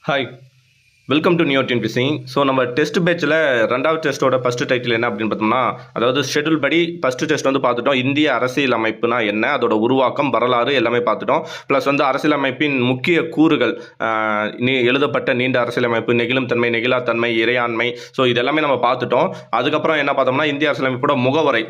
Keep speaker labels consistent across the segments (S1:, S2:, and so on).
S1: Hi, welcome to new TNPSC. So நம்ம test பேட்சில் ரெண்டாவது டெஸ்ட்டோட ஃபஸ்ட்டு டைட்டில் என்ன அப்படின்னு பார்த்தோம்னா, அதாவது ஷெட்யூல் படி ஃபஸ்ட்டு டெஸ்ட் வந்து பார்த்துட்டோம். இந்திய அரசியல் அமைப்புனா என்ன, அதோட உருவாக்கம், வரலாறு எல்லாமே பார்த்துட்டோம். ப்ளஸ் வந்து அரசியலமைப்பின் முக்கிய கூறுகள், எழுதப்பட்ட நீண்ட அரசியலமைப்பு, நெகிழும் தன்மை, நெகிழாத்தன்மை, இறையாண்மை. ஸோ இது எல்லாமே நம்ம பார்த்துட்டோம். அதுக்கப்புறம் என்ன பார்த்தோம்னா, இந்திய அரசியலமைப்போட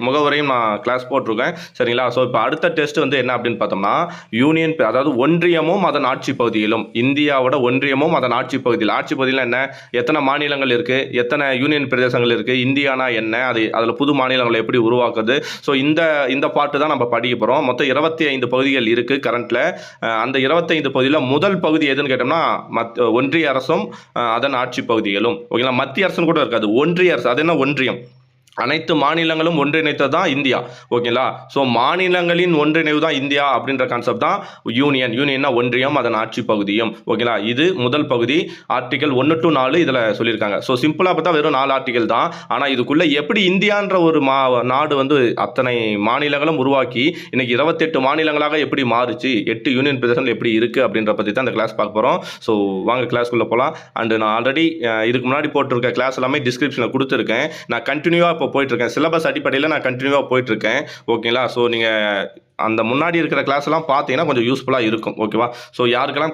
S1: முகவரையும் நான் கிளாஸ் போட்டிருக்கேன். சரிங்களா? ஸோ இப்போ அடுத்த டெஸ்ட் வந்து என்ன அப்படின்னு பார்த்தோம்னா, யூனியன், அதாவது ஒன்றியமும் அதன் ஆட்சி பகுதியிலும், இந்தியாவோட ஒன்றியமும் அதன் ஆட்சி பகுதியில் என்ன, எத்தனை மாநிலங்கள் இருக்கு, எத்தனை யூனியன் பிரதேசங்கள் இருக்கு, இந்தியானா என்ன, அதுல புது மாநிலங்களை எப்படி உருவாக்குது. ஸோ இந்த பாட்டு தான் நம்ம படிக்க போறோம். மொத்தம் 25 பகுதிகள் இருக்கு கரண்ட்ல. அந்த 25 பகுதியில் முதல் பகுதி எதுன்னு கேட்டோம்னா, ஒன்றிய அரசும் அதன் ஆட்சி பகுதிகளும். ஓகேங்களா? மத்திய அரசுன்னு கூட இருக்காது, ஒன்றிய அரசு. அது என்ன, ஒன்றியம். அனைத்து மாநிலங்களும் ஒன்றிணைத்தது தான் இந்தியா. ஓகேங்களா? ஸோ மாநிலங்களின் ஒன்றிணைவு தான் இந்தியா அப்படின்ற கான்செப்ட் தான் யூனியன்னா ஒன்றியம், அதன் ஆட்சி பகுதியும். ஓகேங்களா? இது முதல் பகுதி. ஆர்டிகல் 1 to 4 இதில் சொல்லியிருக்காங்க. ஸோ சிம்பிளாக பார்த்தா வெறும் 4 ஆர்டிகல் தான். ஆனால் இதுக்குள்ள எப்படி இந்தியான்ற ஒரு நாடு வந்து அத்தனை மாநிலங்களும் உருவாக்கி இன்னைக்கு 28 மாநிலங்களாக எப்படி மாறுச்சு, 8 யூனியன் பிரதேசங்கள் எப்படி இருக்கு அப்படின்ற பற்றி தான் இந்த கிளாஸ் பார்க்க போகிறோம். ஸோ வாங்க கிளாஸ்க்குள்ளே போகலாம். அண்ட் நான் ஆல்ரெடி இதுக்கு முன்னாடி போட்டிருக்க கிளாஸ் எல்லாமே டிஸ்கிரிப்ஷனில் கொடுத்துருக்கேன். நான் கண்டினியூவாக இப்போ போயிட்டுருக்கேன். சிலபஸ் அடிப்படையில் நான் கண்டினியூவாக போயிட்டுருக்கேன். ஓகேங்களா? ஸோ நீங்கள் அந்த முன்னாடி இருக்கிற கிளாஸ் எல்லாம் பார்த்தீங்கன்னா கொஞ்சம் யூஸ்ஃபுல்லாக இருக்கும். ஓகேவா? ஸோ யாருக்கெல்லாம்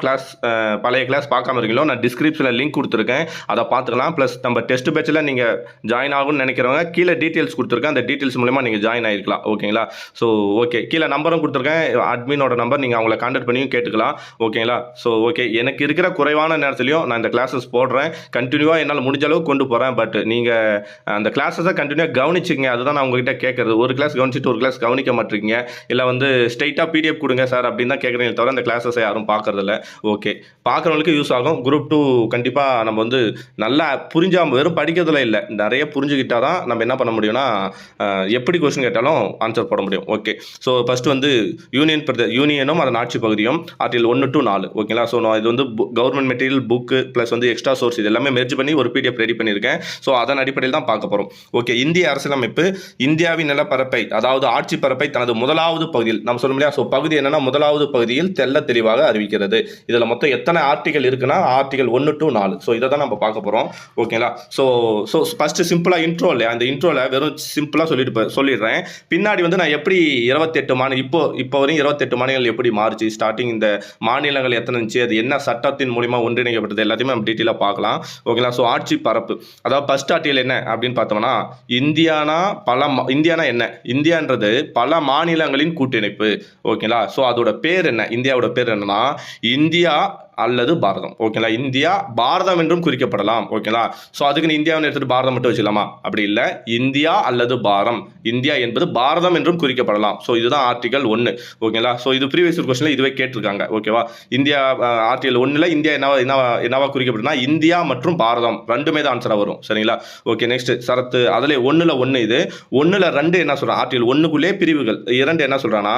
S1: பழைய கிளாஸ் பார்க்காம இருக்கீங்களோ, நான் டிஸ்கிரிப்ஷனில் லிங்க் கொடுத்துருக்கேன், அதை பார்த்துக்கலாம். ப்ளஸ் நம்ம டெஸ்ட் பேட்சில் நீங்கள் ஜாயின் ஆகும்னு நினைக்கிறவங்க கீழே டீட்டெயில்ஸ் கொடுத்துருக்கேன். அந்த டீட்டெயில்ஸ் மூலமா நீங்கள் ஜாயின் ஆகிருக்கலாம். ஓகேங்களா? ஸோ ஓகே, கீழே நம்பரும் கொடுத்துருக்கேன், அட்மினோட நம்பர். நீங்கள் அவங்கள கான்டாக்ட் பண்ணியும் கேட்டுக்கலாம். ஓகேங்களா? ஸோ ஓகே, எனக்கு இருக்கிற குறைவான நேரத்துலையும் நான் இந்த கிளாஸஸ் போடுறேன். கண்டினியூவாக என்னால் முடிஞ்ச அளவுக்கு கொண்டு போகிறேன். பட் நீங்கள் அந்த கிளாஸஸை கண்டினியூவாக கவனிச்சிங்க. அதுதான் நான் உங்ககிட்ட கேட்குறது. ஒரு கிளாஸ் கவனிச்சிட்டு ஒரு கிளாஸ் கவனிக்க மாட்டேங்க. இல்லை வந்து ஸ்ட்ரைட்டாக பிடிஎஃப் கொடுங்க சார் அப்படின்னு தான் கேட்குறீங்க தவிர அந்த கிளாஸஸை யாரும் பார்க்கறதில்ல. ஓகே, பார்க்குறவங்களுக்கு யூஸ் ஆகும். குரூப் 2 கண்டிப்பாக நம்ம வந்து நல்லா புரிஞ்சாமல் வெறும் படிக்கிறதுல இல்லை, நிறைய புரிஞ்சுக்கிட்டால் தான் நம்ம என்ன பண்ண முடியும்னா, எப்படி கொஸ்டின் கேட்டாலும் ஆன்சர் போட முடியும். ஓகே, ஸோ ஃபஸ்ட்டு வந்து யூனியனும் அதன் ஆட்சி பகுதியும், ஆர்டிகல் 1 to 4. ஓகேங்களா? ஸோ நான் இது வந்து கவர்மெண்ட் மெட்டீரியல் புக்கு ப்ளஸ் வந்து எக்ஸ்ட்ரா சோர்ஸ் இது எல்லாமே மெர்ஜ் பண்ணி ஒரு பிடிஎஃப் ரெடி பண்ணியிருக்கேன். ஸோ அதன் அடிப்படையில் தான் பார்க்க போகிறோம். ஓகே, இந்திய அரசியலமைப்பு இந்தியாவின் நிலப்பரப்பை, அதாவது ஆட்சி பரப்பை தனது முதலாவது பகுதியில் நம்ம சொல்ல முடியாது. ஸோ பகுதி என்னன்னா, முதலாவது பகுதியில் தெல்ல தெளிவாக அறிவிக்கிறது. இதில் மொத்தம் எத்தனை ஆர்டிகல் இருக்குன்னா, ஆர்டிகல் 1 to 4. ஸோ இதை தான் நம்ம பார்க்க போகிறோம். ஓகேங்களா? ஸோ ஃபஸ்ட்டு சிம்பிளாக இன்ட்ரோ இல்லையா, அந்த இன்ட்ரோவில் வெறும் சிம்பிளாக சொல்லிடுறேன். பின்னாடி வந்து நான் எப்படி 28 மாநிலம் இப்போ வரையும் 28 மாநிலங்கள் எப்படி மாறுச்சு, ஸ்டார்டிங் இந்த மாநிலங்கள் எத்தனை இருந்துச்சு, அது என்ன சட்டத்தின் மூலிமா ஒன்றிணைக்கப்பட்டது, எல்லாத்தையுமே நம்ம டீட்டெயிலாக பார்க்கலாம். ஓகேங்களா? ஸோ ஆட்சி பரப்பு, அதாவது ஃபர்ஸ்ட் ஆர்டிகல் என்ன அப்படின்னு பார்த்தோம்னா, இந்தியானா என்ன, இந்தியான்றது பல மாநிலங்களின் கூட்டிணைப்பு. ஓகேங்களா? ஸோ அதோட பேர் என்ன, இந்தியாவோட பேர் என்னன்னா இந்தியா அல்லது பாரதம். ஓகேங்களா? இந்தியா பாரதம் என்றும் குறிக்கப்படலாம். ஓகேங்களா? ஸோ அதுக்கு இந்தியாவை எடுத்துட்டு பாரதம் மட்டும் வச்சுக்கலாமா? அப்படி இல்லை, இந்தியா அல்லது பாரம், இந்தியா என்பது பாரதம் என்றும் குறிக்கப்படலாம். ஸோ இதுதான் ஆர்டிகல் 1. ஓகேங்களா? ஸோ இது ப்ரீவியஸ் கொஸ்டின்ல இதுவே கேட்டிருக்காங்க. ஓகேவா? இந்தியா ஆர்டிகல் 1ல் இந்தியா என்னவா குறிக்கப்படுதுன்னா, இந்தியா மற்றும் பாரதம் ரெண்டுமே தான் ஆன்சராக வரும். சரிங்களா? ஓகே, நெக்ஸ்ட் சரத்து, அதில் 1ல் 1 இது 1ல் 2 என்ன சொல்றான், ஆர்டிகல் 1க்குள்ளே பிரிவுகள் 2 என்ன சொல்றான்னா,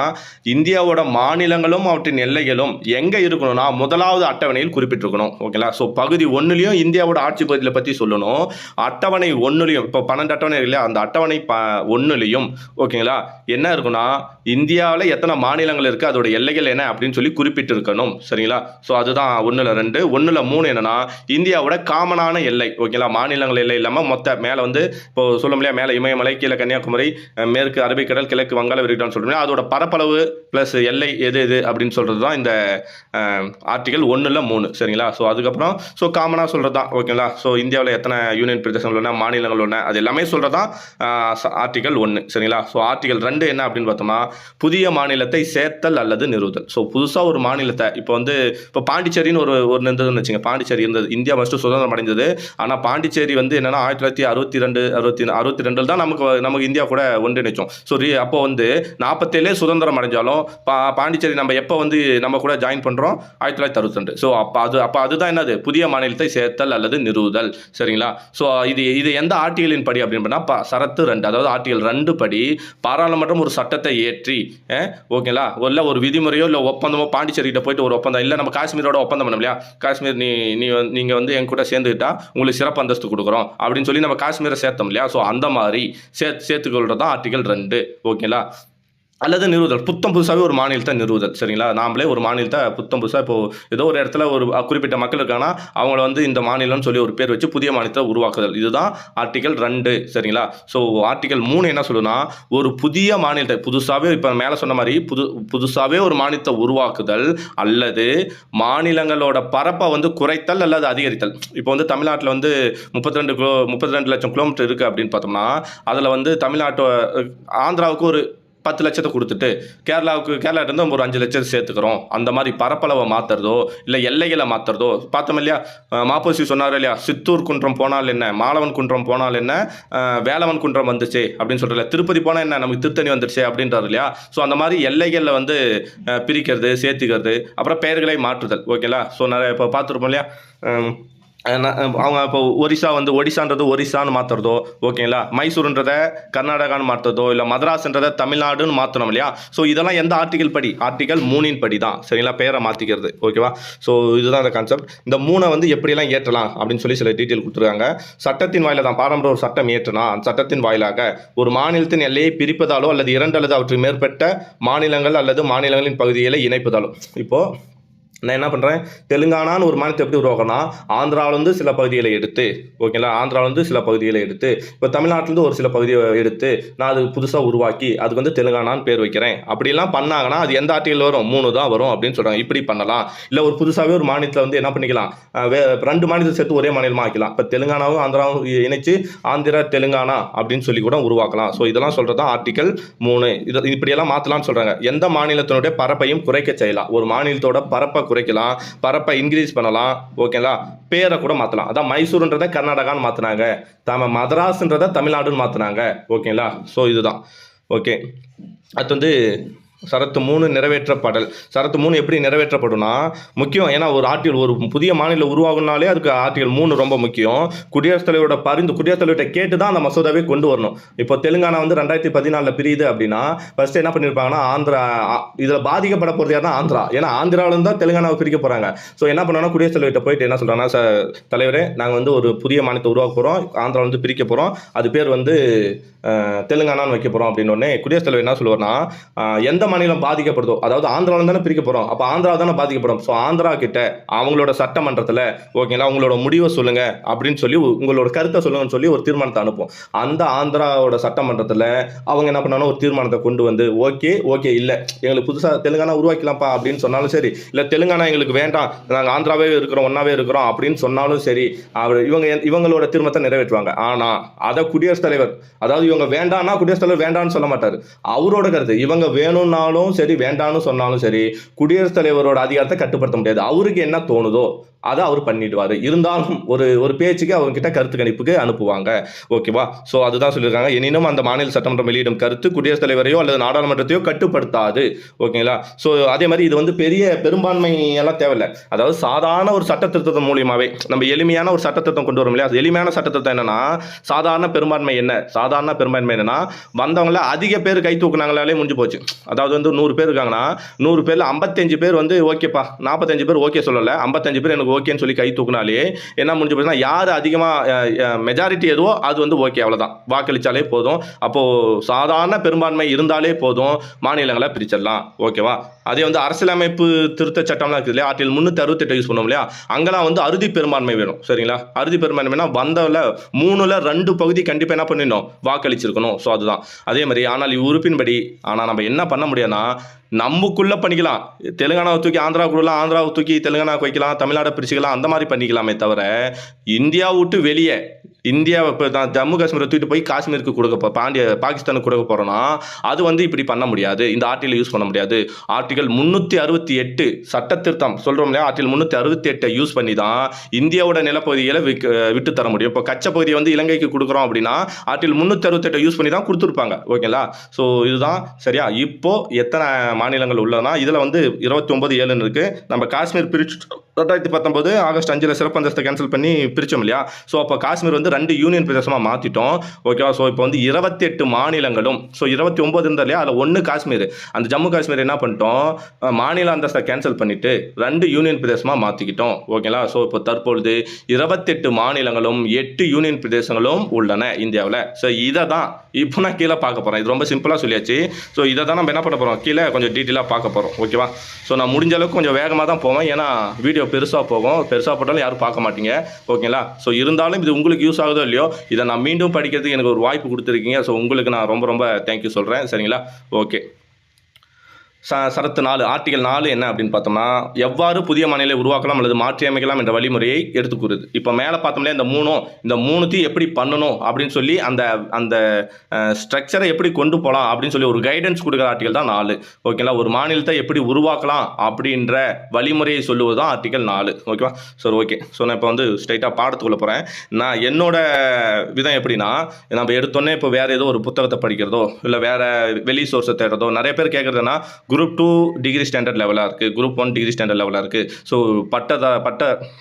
S1: இந்தியாவோட மாநிலங்களும் அவற்றின் எல்லைகளும் எங்க இருக்கணும்னா முதலாவது அட்டவணையில் குறிப்பிட்டிருக்கணும். ஓகேங்களா? ஸோ பகுதி 1லையும் இந்தியாவோட ஆட்சி பகுதியில் பற்றி சொல்லணும். அட்டவணை 1லையும், இப்போ 12 அட்டவணை இல்லையா, அந்த அட்டவணை 1லையும் ஓகேங்களா என்ன இருக்குன்னா, இந்தியாவில் எத்தனை மாநிலங்கள் இருக்குது, அதோட எல்லைகள் என்ன அப்படின்னு சொல்லி குறிப்பிட்டு இருக்கணும். சரிங்களா? ஸோ அதுதான் 1ல் 2. 1ல் 3 என்னன்னா, இந்தியாவோட காமனான எல்லை. ஓகேங்களா? மாநிலங்கள் எல்லை இல்லாமல் மொத்த மேலே வந்து இப்போ சொல்ல முடியாது, மேலே இமயமலை, கீழே கன்னியாகுமரி, மேற்கு அரபிக்கடல், கிழக்கு வங்காள விரிகுடான்னு சொல்கிறோம். அதோட பரப்பளவு ப்ளஸ் எல்லை எது அப்படின்னு சொல்கிறது தான் இந்த ஆர்டிகல் 1ல் 3. சரிங்களா? ஸோ அதுக்கப்புறம் ஸோ காமனாக சொல்கிறது தான். ஓகேங்களா? ஸோ இந்தியாவில் எத்தனை யூனியன் பிரதேசங்கள் ஒன்று, மாநிலங்கள் ஒன்று, அது எல்லாமே சொல்கிறது தான் ஆர்டிகல் 1. சரிங்களா? ஸோ ஆர்டிகல் 2 என்ன அப்படின்னு பார்த்தோம்னா, புதிய மாநிலத்தை சேர்த்தல் அல்லது நிறுவுதல். ஸோ புதுசாக ஒரு மாநிலத்தை இப்போ பாண்டிச்சேரின்னு ஒரு இருந்ததுன்னு வச்சுங்க. பாண்டிச்சேரி இருந்தது, இந்தியா ஃபஸ்ட்டு சுதந்திரம் அடைஞ்சது. ஆனால் பாண்டிச்சேரி வந்து என்னன்னா 1962 தான் நமக்கு இந்தியா கூட ஒன்றிணைச்சோம். ஸோ அப்போ வந்து 47 சுதந்திரம் அடைஞ்சாலும் பாண்டிச்சேரி நம்ம எப்போ வந்து நம்ம கூட ஜாயின் பண்ணுறோம், 1962. ஸோ அப்போ அதுதான் என்னது, புதிய மாநிலத்தை சேர்த்தல் அல்லது நிறுவுதல். சரிங்களா? ஸோ இது எந்த ஆர்டிகலின் படி அப்படின்னு பண்ணால், சரத்து 2, அதாவது ஆர்டிகல் 2 படி பாராளுமன்றம் ஒரு சட்டத்தை ஏற்றி, ஓகேங்களா, இல்லை ஒரு விதிமுறையோ இல்லை ஒப்பந்தமோ, பாண்டிச்சேரிகிட்ட போயிட்டு ஒரு ஒப்பந்தம், இல்லை நம்ம காஷ்மீரோட ஒப்பந்தம் பண்ணோம் இல்லையா, காஷ்மீர் நீங்கள் வந்து என் கூட சேர்ந்துக்கிட்டா உங்களுக்கு சிறப்பு அந்தஸ்து கொடுக்குறோம் அப்படின்னு சொல்லி நம்ம காஷ்மீரை சேர்த்தோம் இல்லையா. ஸோ அந்த மாதிரி சேர்த்துக்கொள்றது தான் ஆர்டிகல் 2. ஓகேங்களா? அல்லது நிறுவுதல், புத்தம் புதுசாகவே ஒரு மாநிலத்தை நிறுவுதல். சரிங்களா, நாமளே ஒரு மாநிலத்தை புத்தம் புதுசாக இப்போ ஏதோ ஒரு இடத்துல ஒரு குறிப்பிட்ட மக்கள் இருக்காங்கன்னா அவங்கள வந்து இந்த மாநிலம்னு சொல்லி ஒரு பேர் வச்சு புதிய மாநிலத்தை உருவாக்குதல். இதுதான் ஆர்டிகல் 2. சரிங்களா. ஸோ ஆர்டிகல் 3 என்ன சொல்லுன்னா, ஒரு புதிய மாநிலத்தை புதுசாகவே இப்போ மேலே சொன்ன மாதிரி புதுசாகவே ஒரு மாநிலத்தை உருவாக்குதல் அல்லது மாநிலங்களோட பரப்பை வந்து குறைத்தல் அல்லது அதிகரித்தல். இப்போ வந்து தமிழ்நாட்டில் வந்து 32 லட்சம் கிலோமீட்டர் இருக்குது அப்படின்னு பார்த்தோம்னா, அதில் வந்து ஆந்திராவுக்கு ஒரு 10 லட்சத்தை கொடுத்துட்டு கேரளாட்டு ஒரு 5 லட்சத்தை சேர்த்துக்கிறோம். அந்த மாதிரி பரப்பளவை மாற்றுறதோ இல்லை எல்லைகளை மாற்றுறதோ பார்த்தோம் இல்லையா. மாப்போசி சொன்னார் இல்லையா, சித்தூர் குன்றம் போனால் என்ன, மாலவன் குன்றம் போனால் என்ன, வேலவன் குன்றம் வந்துச்சு அப்படின்னு சொல்கிறல, திருப்பதி போனால் என்ன, நமக்கு திருத்தணி வந்துடுச்சு அப்படின்றாரு இல்லையா. ஸோ அந்த மாதிரி எல்லைகளில் வந்து பிரிக்கிறது, சேர்த்துக்கிறது, அப்புறம் பெயர்களை மாற்றுதல். ஓகேங்களா. ஸோ நிறைய இப்போ பார்த்துருப்போம் இல்லையா. அவங்க இப்போ ஒடிசான்றது ஒரிசான்னு மாற்றுறதோ, ஓகேங்களா, மைசூருன்றதை கர்நாடகான்னு மாற்றுறதோ, இல்லை மദ്രാஸ்ன்றதை தமிழ்நாடுன்னு மாற்றணும் இல்லையா. ஸோ இதெல்லாம் எந்த ஆர்டிகல் படி, ஆர்டிகல் 3 படி தான். சரிங்களா, பேரை மாற்றிக்கிறது. ஓகேவா. ஸோ இதுதான் அந்த கான்செப்ட். இந்த 3 வந்து எப்படியெல்லாம் ஏற்றலாம் அப்படின்னு சொல்லி சில டீட்டெயில் கொடுத்துருக்காங்க. சட்டத்தின் வாயிலாக தான் பாரம்பரிய ஒரு சட்டம் ஏற்றினா அந்த சட்டத்தின் வாயிலாக ஒரு மாநிலத்தின் எல்லையை பிரிப்பதாலோ அல்லது 2 அல்லது அவற்றுக்கு மேற்பட்ட மாநிலங்கள் அல்லது மாநிலங்களின் பகுதிகளை இணைப்பதாலோ. இப்போது நான் என்ன பண்ணுறேன், தெலுங்கானான்னு ஒரு மாநிலத்தை எப்படி உருவாக்கணும்னா, ஆந்திராவிலேருந்து சில பகுதிகளை எடுத்து, ஓகேங்களா, ஆந்திராவிலேருந்து சில பகுதிகளை எடுத்து, இப்போ தமிழ்நாட்டிலேருந்து ஒரு சில பகுதியை எடுத்து நான் அது புதுசாக உருவாக்கி அதுக்கு வந்து தெலுங்கானான்னு பேர் வைக்கிறேன். அப்படிலாம் பண்ணாங்கன்னா அது எந்த ஆர்டிகல் வரும், 3 தான் வரும் அப்படின்னு சொல்கிறாங்க. இப்படி பண்ணலாம். இல்லை ஒரு புதுசாகவே ஒரு மாநிலத்தில் வந்து என்ன பண்ணிக்கலாம், 2 மாநிலத்தை சேர்த்து ஒரே மாநிலமாக ஆக்கலாம். இப்போ தெலுங்கானாவும் ஆந்திராவும் இணைச்சு ஆந்திரா தெலுங்கானா அப்படின்னு சொல்லி கூட உருவாக்கலாம். ஸோ இதெல்லாம் சொல்கிறது தான் ஆர்டிகல் 3. இப்படியெல்லாம் மாற்றலாம்னு சொல்கிறாங்க. எந்த மாநிலத்தினுடைய பரப்பையும் குறைக்க செய்யலாம். ஒரு மாநிலத்தோட பரப்பை குறைக்கலாம், பரப்பை இன்க்ரீஸ் பண்ணலாம். ஓகேங்களா. பேரை கூட மாற்றலாம். அதான் மைசூருன்றதை கர்நாடகான்னு மாற்றினாங்க, மദ്രാஸ்ன்றதை தமிழ்நாடுன்னு மாற்றினாங்க. ஓகேங்களா. ஸோ இதுதான். ஓகே. அது வந்து சரத்து 3 நிறைவேற்றப்படல். சரத்து 3 எப்படி நிறைவேற்றப்படும்னா முக்கியம். ஏன்னா ஒரு புதிய மாநிலம் உருவாகுனாலே அதுக்கு ஆர்டிகல் 3 ரொம்ப முக்கியம். குடியரசுத் தலைவர்கிட்ட கேட்டு தான் அந்த மசோதாவை கொண்டு வரணும். இப்போ தெலுங்கானா வந்து 2014 பிரியுது அப்படின்னா ஃபர்ஸ்ட் என்ன பண்ணியிருப்பாங்கன்னா, ஆந்திரா இதில் பாதிக்கப்பட போகிறது யாருன்னா ஆந்திரா. ஏன்னா ஆந்திராவிலேருந்து தான் தெலுங்கானாவை பிரிக்க போகிறாங்க. ஸோ என்ன பண்ணோன்னா, குடியரசுத் தலைவர்கிட்ட போயிட்டு என்ன சொல்கிறாங்கன்னா, தலைவரே நாங்கள் வந்து ஒரு புதிய மாநிலத்தை உருவாக்க போகிறோம், ஆந்திரா வந்து பிரிக்க போகிறோம், அது பேர் வந்து தெலுங்கானான்னு வைக்க போகிறோம் அப்படின்னோடனே குடியரசுத் தலைவர் என்ன சொல்லுவார்னா, எந்த மாநிலம் பாதிக்கப்படுதோ, அதாவது ஆந்திராவில் தானே பிரிக்க போகிறோம், அப்போ ஆந்திரா தானே பாதிக்கப்படும். ஸோ ஆந்திரா கிட்ட அவங்களோட சட்டமன்றத்தில் ஓகேங்களா உங்களோட முடிவை சொல்லுங்க அப்படின்னு சொல்லி, உங்களோட கருத்தை சொல்லுங்கன்னு சொல்லி ஒரு தீர்மானத்தை அனுப்பும். அந்த ஆந்திராவோட சட்டமன்றத்தில் அவங்க என்ன பண்ணாலும் ஒரு தீர்மானத்தை கொண்டு வந்து ஓகே இல்லை எங்களுக்கு புதுசாக தெலுங்கானா உருவாக்கலாம்ப்பா அப்படின்னு சொன்னாலும் சரி, இல்லை தெலுங்கானா எங்களுக்கு வேண்டாம் நாங்கள் ஆந்திராவே இருக்கிறோம் ஒன்றாவே இருக்கிறோம் அப்படின்னு சொன்னாலும் சரி, இவங்களோட தீர்மானத்தை நிறைவேற்றுவாங்க. ஆனால் அதை குடியரசுத் தலைவர், அதாவது இவங்க வேண்டாம்னா குடியரசுத் தலைவர் வேண்டாம்னு சொல்ல மாட்டார். அவரோட கருத்து, இவங்க வேணும்னாலும் சரி வேண்டாம்னு சொன்னாலும் சரி குடியரசுத் தலைவரோட அதிகாரத்தை கட்டுப்படுத்த முடியாது. அவருக்கு என்ன தோணுதோ அதை அவர் பண்ணிடுவார். இருந்தாலும் ஒரு பேச்சுக்கு அவர்கிட்ட கருத்து கணிப்புக்கு அனுப்புவாங்க. ஓகேவா. ஸோ அதுதான் சொல்லியிருக்காங்க. எனினும் அந்த மாநில சட்டமன்றம் வெளியிடும் கருத்து குடியரசுத் தலைவரையோ அல்லது நாடாளுமன்றத்தையோ கட்டுப்படுத்தாது. ஓகேங்களா. ஸோ அதே மாதிரி இது வந்து பெரிய பெரும்பான்மை எல்லாம் தேவையில்லை. அதாவது சாதாரண ஒரு சட்ட திருத்தத்தின் மூலியமாகவே நம்ம எளிமையான ஒரு சட்ட திருத்தம் கொண்டு வரும் இல்லையா. எளிமையான சட்ட திருத்தம் என்னன்னா, சாதாரண பெரும்பான்மை என்னன்னா வந்தவங்கள அதிக பேர் கை தூக்குனாங்களாலே முடிஞ்சு போச்சு. அதாவது வந்து 100 பேர் இருக்காங்கன்னா 100 பேர்ல 55 பேர் வந்து ஓகேப்பா, 45 பேர் ஓகே சொல்லலை, 55 பேர் எனக்கு ஓகேன்னு சொல்லி கை தூக்குனாலே என்ன முடிஞ்சு போச்சுன்னா, யார் அதிகமாக மெஜாரிட்டி எதுவோ அது வந்து ஓகே, அவ்வளோதான், வாக்களிச்சாலே போதும். அப்போது சாதாரண பெரும்பான்மை இருந்தாலே போதும், மாநிலங்களை பிரிச்சிடலாம். ஓகேவா. அதே வந்து அரசியலமைப்பு திருத்த சட்டம்லாம் இருக்குது இல்லையா, ஆர்டிகல் 368 யூஸ் பண்ணுவோம் இல்லையா, அங்கெல்லாம் வந்து அறுதி பெரும்பான்மை வேணும். சரிங்களா. அறுதி பெரும்பான்மைனா வந்தவங்கள 3ல் 2 பகுதி கண்டிப்பாக என்ன பண்ணிடணும், வாக்களிச்சிருக்கணும். ஸோ அதுதான். அதே மாதிரி ஆனால் உறுப்பின்படி நம்ம என்ன பண்ண முடியும்னா, நமக்குள்ளே பண்ணிக்கலாம். தெலுங்கானாவை தூக்கி ஆந்திராவுக்குள்ள, ஆந்திராவை தூக்கி தெலுங்கானாவுக்கு வைக்கலாம், தமிழ்நாடை பிரிச்சுக்கலாம், அந்த மாதிரி பண்ணிக்கலாமே தவிர இந்தியா விட்டு வெளியே, இந்தியாவை இப்போ நான் ஜம்மு காஷ்மீரை தூக்கிட்டு போய் காஷ்மீருக்கு பாகிஸ்தானுக்கு கொடுக்க போகிறோன்னா அது வந்து இப்படி பண்ண முடியாது. இந்த ஆர்டிகல் யூஸ் பண்ண முடியாது. ஆர்டிகல் 368 சட்ட திருத்தம் சொல்கிறோம் இல்லையா, ஆர்டிகல் 368 யூஸ் பண்ணி தான் இந்தியாவோட நிலப்பகுதிகளை விட்டு தர முடியும். இப்போ கச்ச பகுதியை வந்து இலங்கைக்கு கொடுக்குறோம் அப்படின்னா ஆர்டிகல் 368 யூஸ் பண்ணி தான் கொடுத்துருப்பாங்க. ஓகேங்களா. ஸோ இதுதான் சரியா. இப்போ எத்தனை மாநிலங்கள் உள்ளதுன்னா இதில் வந்து 29 7 இருக்குது. நம்ம காஷ்மீர் பிரிச்சுட்டோம் 2019 ஆகஸ்ட் 5 சிறப்பு அந்தஸ்தை கேன்சல் பண்ணி பிரித்தோம் இல்லையா. ஸோ அப்போ காஷ்மீர் வந்து 2 யூனியன் பிரதேசமாக மாற்றிட்டோம். ஓகேவா. ஸோ இப்போ வந்து 28 மாநிலங்களும், ஸோ 29 இருந்தா இல்லையா, அதில் 1 காஷ்மீர், அந்த ஜம்மு காஷ்மீர் என்ன பண்ணிட்டோம், மாநில அந்தஸ்தை கேன்சல் பண்ணிவிட்டு 2 யூனியன் பிரதேசமாக மாற்றிக்கிட்டோம். ஓகேங்களா. ஸோ இப்போ தற்பொழுது 28 மாநிலங்களும் 8 யூனியன் பிரதேசங்களும் உள்ளன இந்தியாவில். ஸோ இதை தான் இப்போ நான் கீழே பார்க்க போகிறேன். இது ரொம்ப சிம்பிளாக சொல்லியாச்சு. ஸோ இதை தான் நம்ம என்ன பண்ண போகிறோம், கீழே கொஞ்சம் டீட்டெயிலாக பார்க்க போகிறோம். ஓகேவா. ஸோ நான் முடிஞ்ச அளவுக்கு கொஞ்சம் வேகமாக தான் போவேன், ஏன்னா வீடியோ பெருசாக போகும். பெருசாக போட்டாலும் யாரும் பார்க்க மாட்டீங்க. ஓகேங்களா. ஸோ இருந்தாலும் இது உங்களுக்கு யூஸ் ஆகுதோ இல்லையோ, இதை நான் மீண்டும் படிக்கிறதுக்கு எனக்கு ஒரு வாய்ப்பு கொடுத்துருக்கீங்க. ஸோ உங்களுக்கு நான் ரொம்ப ரொம்ப தேங்க்யூ சொல்கிறேன். சரிங்களா. ஓகே. சரத்து 4 ஆர்டிகல் 4 என்ன அப்படின்னு பார்த்தோம்னா, எவ்வாறு புதிய மாநிலங்களை உருவாக்கலாம் அல்லது மாற்றி அமைக்கலாம் என்ற வழிமுறையை எடுத்து கூறுது. இப்போ மேலே பார்த்தோம்ல, இந்த மூணுத்தையும் எப்படி பண்ணணும் அப்படின்னு சொல்லி அந்த அந்த ஸ்ட்ரக்சரை எப்படி கொண்டு போகலாம் அப்படின்னு சொல்லி ஒரு கைடன்ஸ் கொடுக்குற ஆர்டிகல் தான் 4. ஓகேங்களா. ஒரு மாநிலத்தை எப்படி உருவாக்கலாம் அப்படின்ற வழிமுறையை சொல்லுவது தான் ஆர்டிகல் 4. ஓகேவா. சரி, ஓகே. ஸோ நான் இப்போ வந்து ஸ்ட்ரைட்டாக பாடத்துக்குள்ளே போகிறேன். நான் என்னோட விதம் எப்படின்னா, நம்ம எடுத்தோன்னே இப்போ வேறு ஏதோ ஒரு புத்தகத்தை படிக்கிறதோ இல்லை வேறு வெளி சோர்ஸை தேடுறதோ, நிறைய பேர் கேட்குறதுன்னா குரூப் 2 டிகிரி ஸ்டாண்டர்ட் லெவலாக இருக்குது, குரூப் 1 டிகிரி ஸ்டாண்டர்ட் லெவலாக இருக்குது. ஸோ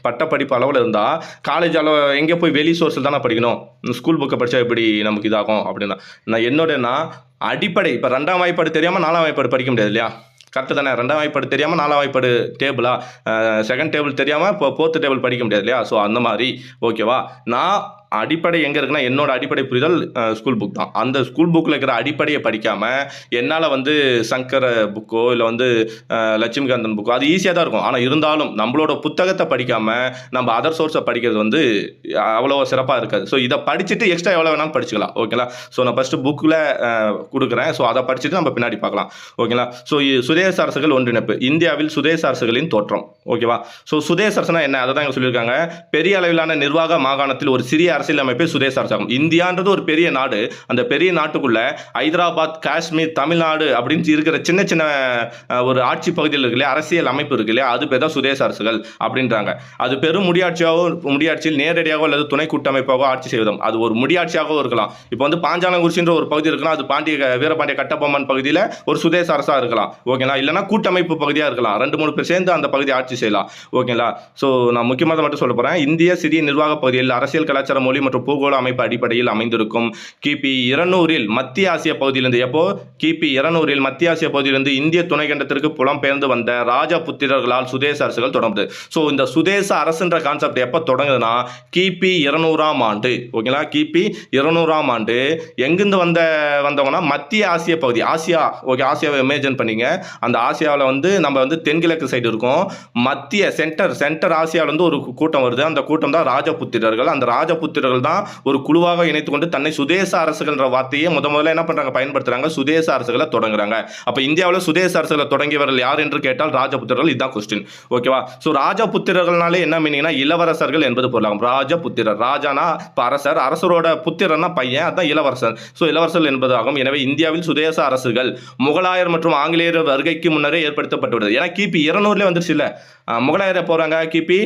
S1: பட்ட படிப்பு அளவில் இருந்தால் காலேஜ் அளவு எங்கே போய் வெளி சோர்ஸில் தானே படிக்கணும், ஸ்கூல் புக்கை படித்தா எப்படி நமக்கு இதாகும் அப்படின்னா, நான் என்னோடனா அடிப்படை இப்போ 2ஆம் வாய்ப்பாடு தெரியாமல் 4ஆம் வாய்ப்பாடு படிக்க முடியாது இல்லையா. கரெக்டு தானே. 2ஆம் வாய்ப்பாடு தெரியாமல் 4ஆம் வாய்ப்பாடு டேபிளா, செகண்ட் டேபிள் தெரியாமல் இப்போ 4th டேபிள் படிக்க முடியாது இல்லையா. ஸோ அந்த மாதிரி. ஓகேவா. நான் அடிப்படை எங்கே இருக்குன்னா, என்னோட அடிப்படை புரிதல் ஸ்கூல் புக் தான். அந்த ஸ்கூல் புக்கில் இருக்கிற அடிப்படையை படிக்காமல் என்னால் வந்து சங்கர புக்கோ இல்லை வந்து லட்சுமிகாந்தன் புக்கோ அது ஈஸியாக தான் இருக்கும். ஆனால் இருந்தாலும் நம்மளோட புத்தகத்தை படிக்காமல் நம்ம அதர் சோர்ஸை படிக்கிறது வந்து அவ்வளோ சிறப்பாக இருக்காது. ஸோ இதை படிச்சுட்டு எக்ஸ்ட்ரா எவ்வளோ வேணாலும் படிச்சுக்கலாம். ஓகேங்களா. ஸோ நான் ஃபஸ்ட்டு புக்கில் கொடுக்குறேன். ஸோ அதை படிச்சுட்டு நம்ம பின்னாடி பார்க்கலாம். ஓகேங்களா. ஸோ சுதேச அரசுகள் ஒன்றிணைப்பு, இந்தியாவில் சுதேச அரசுகளின் தோற்றம். ஓகேவா. ஸோ சுதேச அரசுனா என்ன, அதை தான் இங்கே சொல்லியிருக்காங்க. பெரிய அளவிலான நிர்வாக மாகாணத்தில் ஒரு சிறிய அரசியல் அமைப்பே சுதேச அரசாங்கம். இந்தியான்றது ஒரு பெரிய நாடு. அந்த பெரிய நாட்டுக்குள்ள ஹைதராபாத், காஷ்மீர், தமிழ்நாடு அப்படின்னு இருக்கிற சின்ன சின்ன ஒரு ஆட்சி பகுதியில் இருக்கு இல்லையா, அரசியல் அமைப்பு இருக்கு இல்லையா, அது பேர் தான் சுதேச அரசுகள் அப்படின்றாங்க. அது பெரும் முடியாட்சியில் நேரடியாக அல்லது துணை கூட்டமைப்பாக ஆட்சி செய்வதும், அது ஒரு முடியாட்சியாகவும் இருக்கலாம். இப்போ வந்து பாஞ்சாலங்குறிச்சின்ற ஒரு பகுதி இருக்குன்னா, அது வீரபாண்டிய கட்டபொம்மன் பகுதியில் ஒரு சுதேச அரசா இருக்கலாம். ஓகேங்களா. இல்லைன்னா கூட்டமைப்பு பகுதியாக இருக்கலாம். 2-3 பேர் சேர்ந்து அந்த பகுதி ஆட்சி செய்யலாம். ஓகேங்களா. ஸோ நான் முக்கியமாக மட்டும் சொல்ல போகிறேன். இந்திய சிறிய நிர்வாக பகுதியில் அரசியல், கலாச்சார, மொழி மற்றும் பூகோள அமைப்பு அடிப்படையில் அமைந்திருக்கும். கிபி 200 மத்திய ஆசிய பகுதியிலிருந்து, எப்போ கிபி 200 மத்திய ஆசிய பகுதியிலிருந்து இந்திய துணைக்கண்டத்திற்கு புலம்பெயர்ந்து வந்த ராஜபுத்திரர்களால் சுதேச அரசுகள் தொடங்குது. ஸோ இந்த சுதேச அரசுன்ற கான்செப்ட் எப்போ தொடங்குதுன்னா, கிபி 200ஆம் ஆண்டு. ஓகேங்களா. கிபி 200ஆம் ஆண்டு எங்கிருந்து வந்தவங்கன்னா மத்திய ஆசிய பகுதி, ஆசியா. ஓகே. ஆசியாவை இமேஜின் பண்ணிங்க. அந்த ஆசியாவில் வந்து நம்ம வந்து தென்கிழக்கு சைடு இருக்கும். மத்திய சென்டர் ஆசியாவில் வந்து ஒரு கூட்டம் வருது. அந்த கூட்டம் தான் ராஜபுத்திரர்கள். அந்த ராஜபுத்திரர்கள் தான் ஒரு குழுவாக இணைத்து கொண்டு தன்னை சுதேச அரசுகள்ன்ற வார்த்தையை முதல்ல என்ன பண்றாங்க, பயன்படுத்துறாங்க. சுதேச அரசுகளை தொடங்குறாங்க. அப்ப இந்தியாவில் சுதேச அரசுகளை தொடங்கியவர்கள் யார் என்று கேட்டால் ராஜபுத்திரர்கள். இதுதான் கொஸ்டின். ஓகேவா. ஸோ ராஜபுத்திரர்கள்னாலே என்ன மீனிங்னா இளவரசர்கள் என்பது பொருளாகும். ராஜபுத்திரர், ராஜானா அரசர், அரசரோட புத்திரன்னா பையன், அதான் இளவரசர். ஸோ இளவரசர் என்பதாகும். எனவே இந்தியாவில் சுதேச அரசுகள் முகலாயர் மற்றும் ஆங்கிலேயர் வருகைக்கு முன்னரே ஏற்படுத்தப்பட்டுள்ளது. ஏன்னா கிபி 200 வந்துருச்சு இல்ல. முகலாயரை போறாங்க கிபி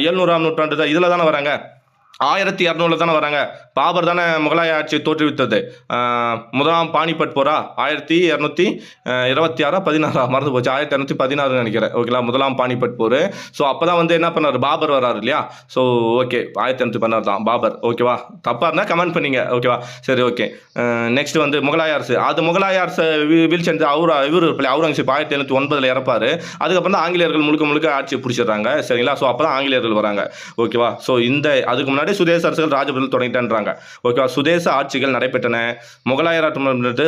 S1: 700ஆம் நூற்றாண்டு தான், இதுல தானே வராங்க. 1200 தானே வராங்க. பாபர் தானே முகலாய ஆட்சியை தோற்றுவித்தது. முதலாம் பானிபட் போரா 1226 16 மறந்து போச்சு, 1216 நினைக்கிறேன். ஓகேங்களா. முதலாம் பானிபட் போர். ஸோ அப்போ தான் வந்து என்ன பண்ணார், பாபர் வராரு இல்லையா. ஸோ ஓகே 1216 தான் பாபர். ஓகேவா. தப்பாக இருந்தால் கமெண்ட் பண்ணிங்க. ஓகேவா. சரி, ஓகே. நெக்ஸ்ட் வந்து முகலாய அரசு. அது முகலாய அரசு வீழ்ச்சி இவர் அவுரங்கசீப் 1709 இறப்பாரு. அதுக்கப்புறம் தான் ஆங்கிலேயர்கள் முழுக்க ஆட்சியை பிடிச்சிடுறாங்க. சரிங்களா. ஸோ அப்போ தான் ஆங்கிலேயர்கள் வராங்க. ஓகேவா. ஸோ அதுக்கு முன்னாடி சுதேச அரசுகள் ராஜபுத்திரர்கள் தொடங்கிட்டான்றாங்க. ஓகேவா. சுதேச ஆட்சிகள் நடைபெற்றன. முகலாயர்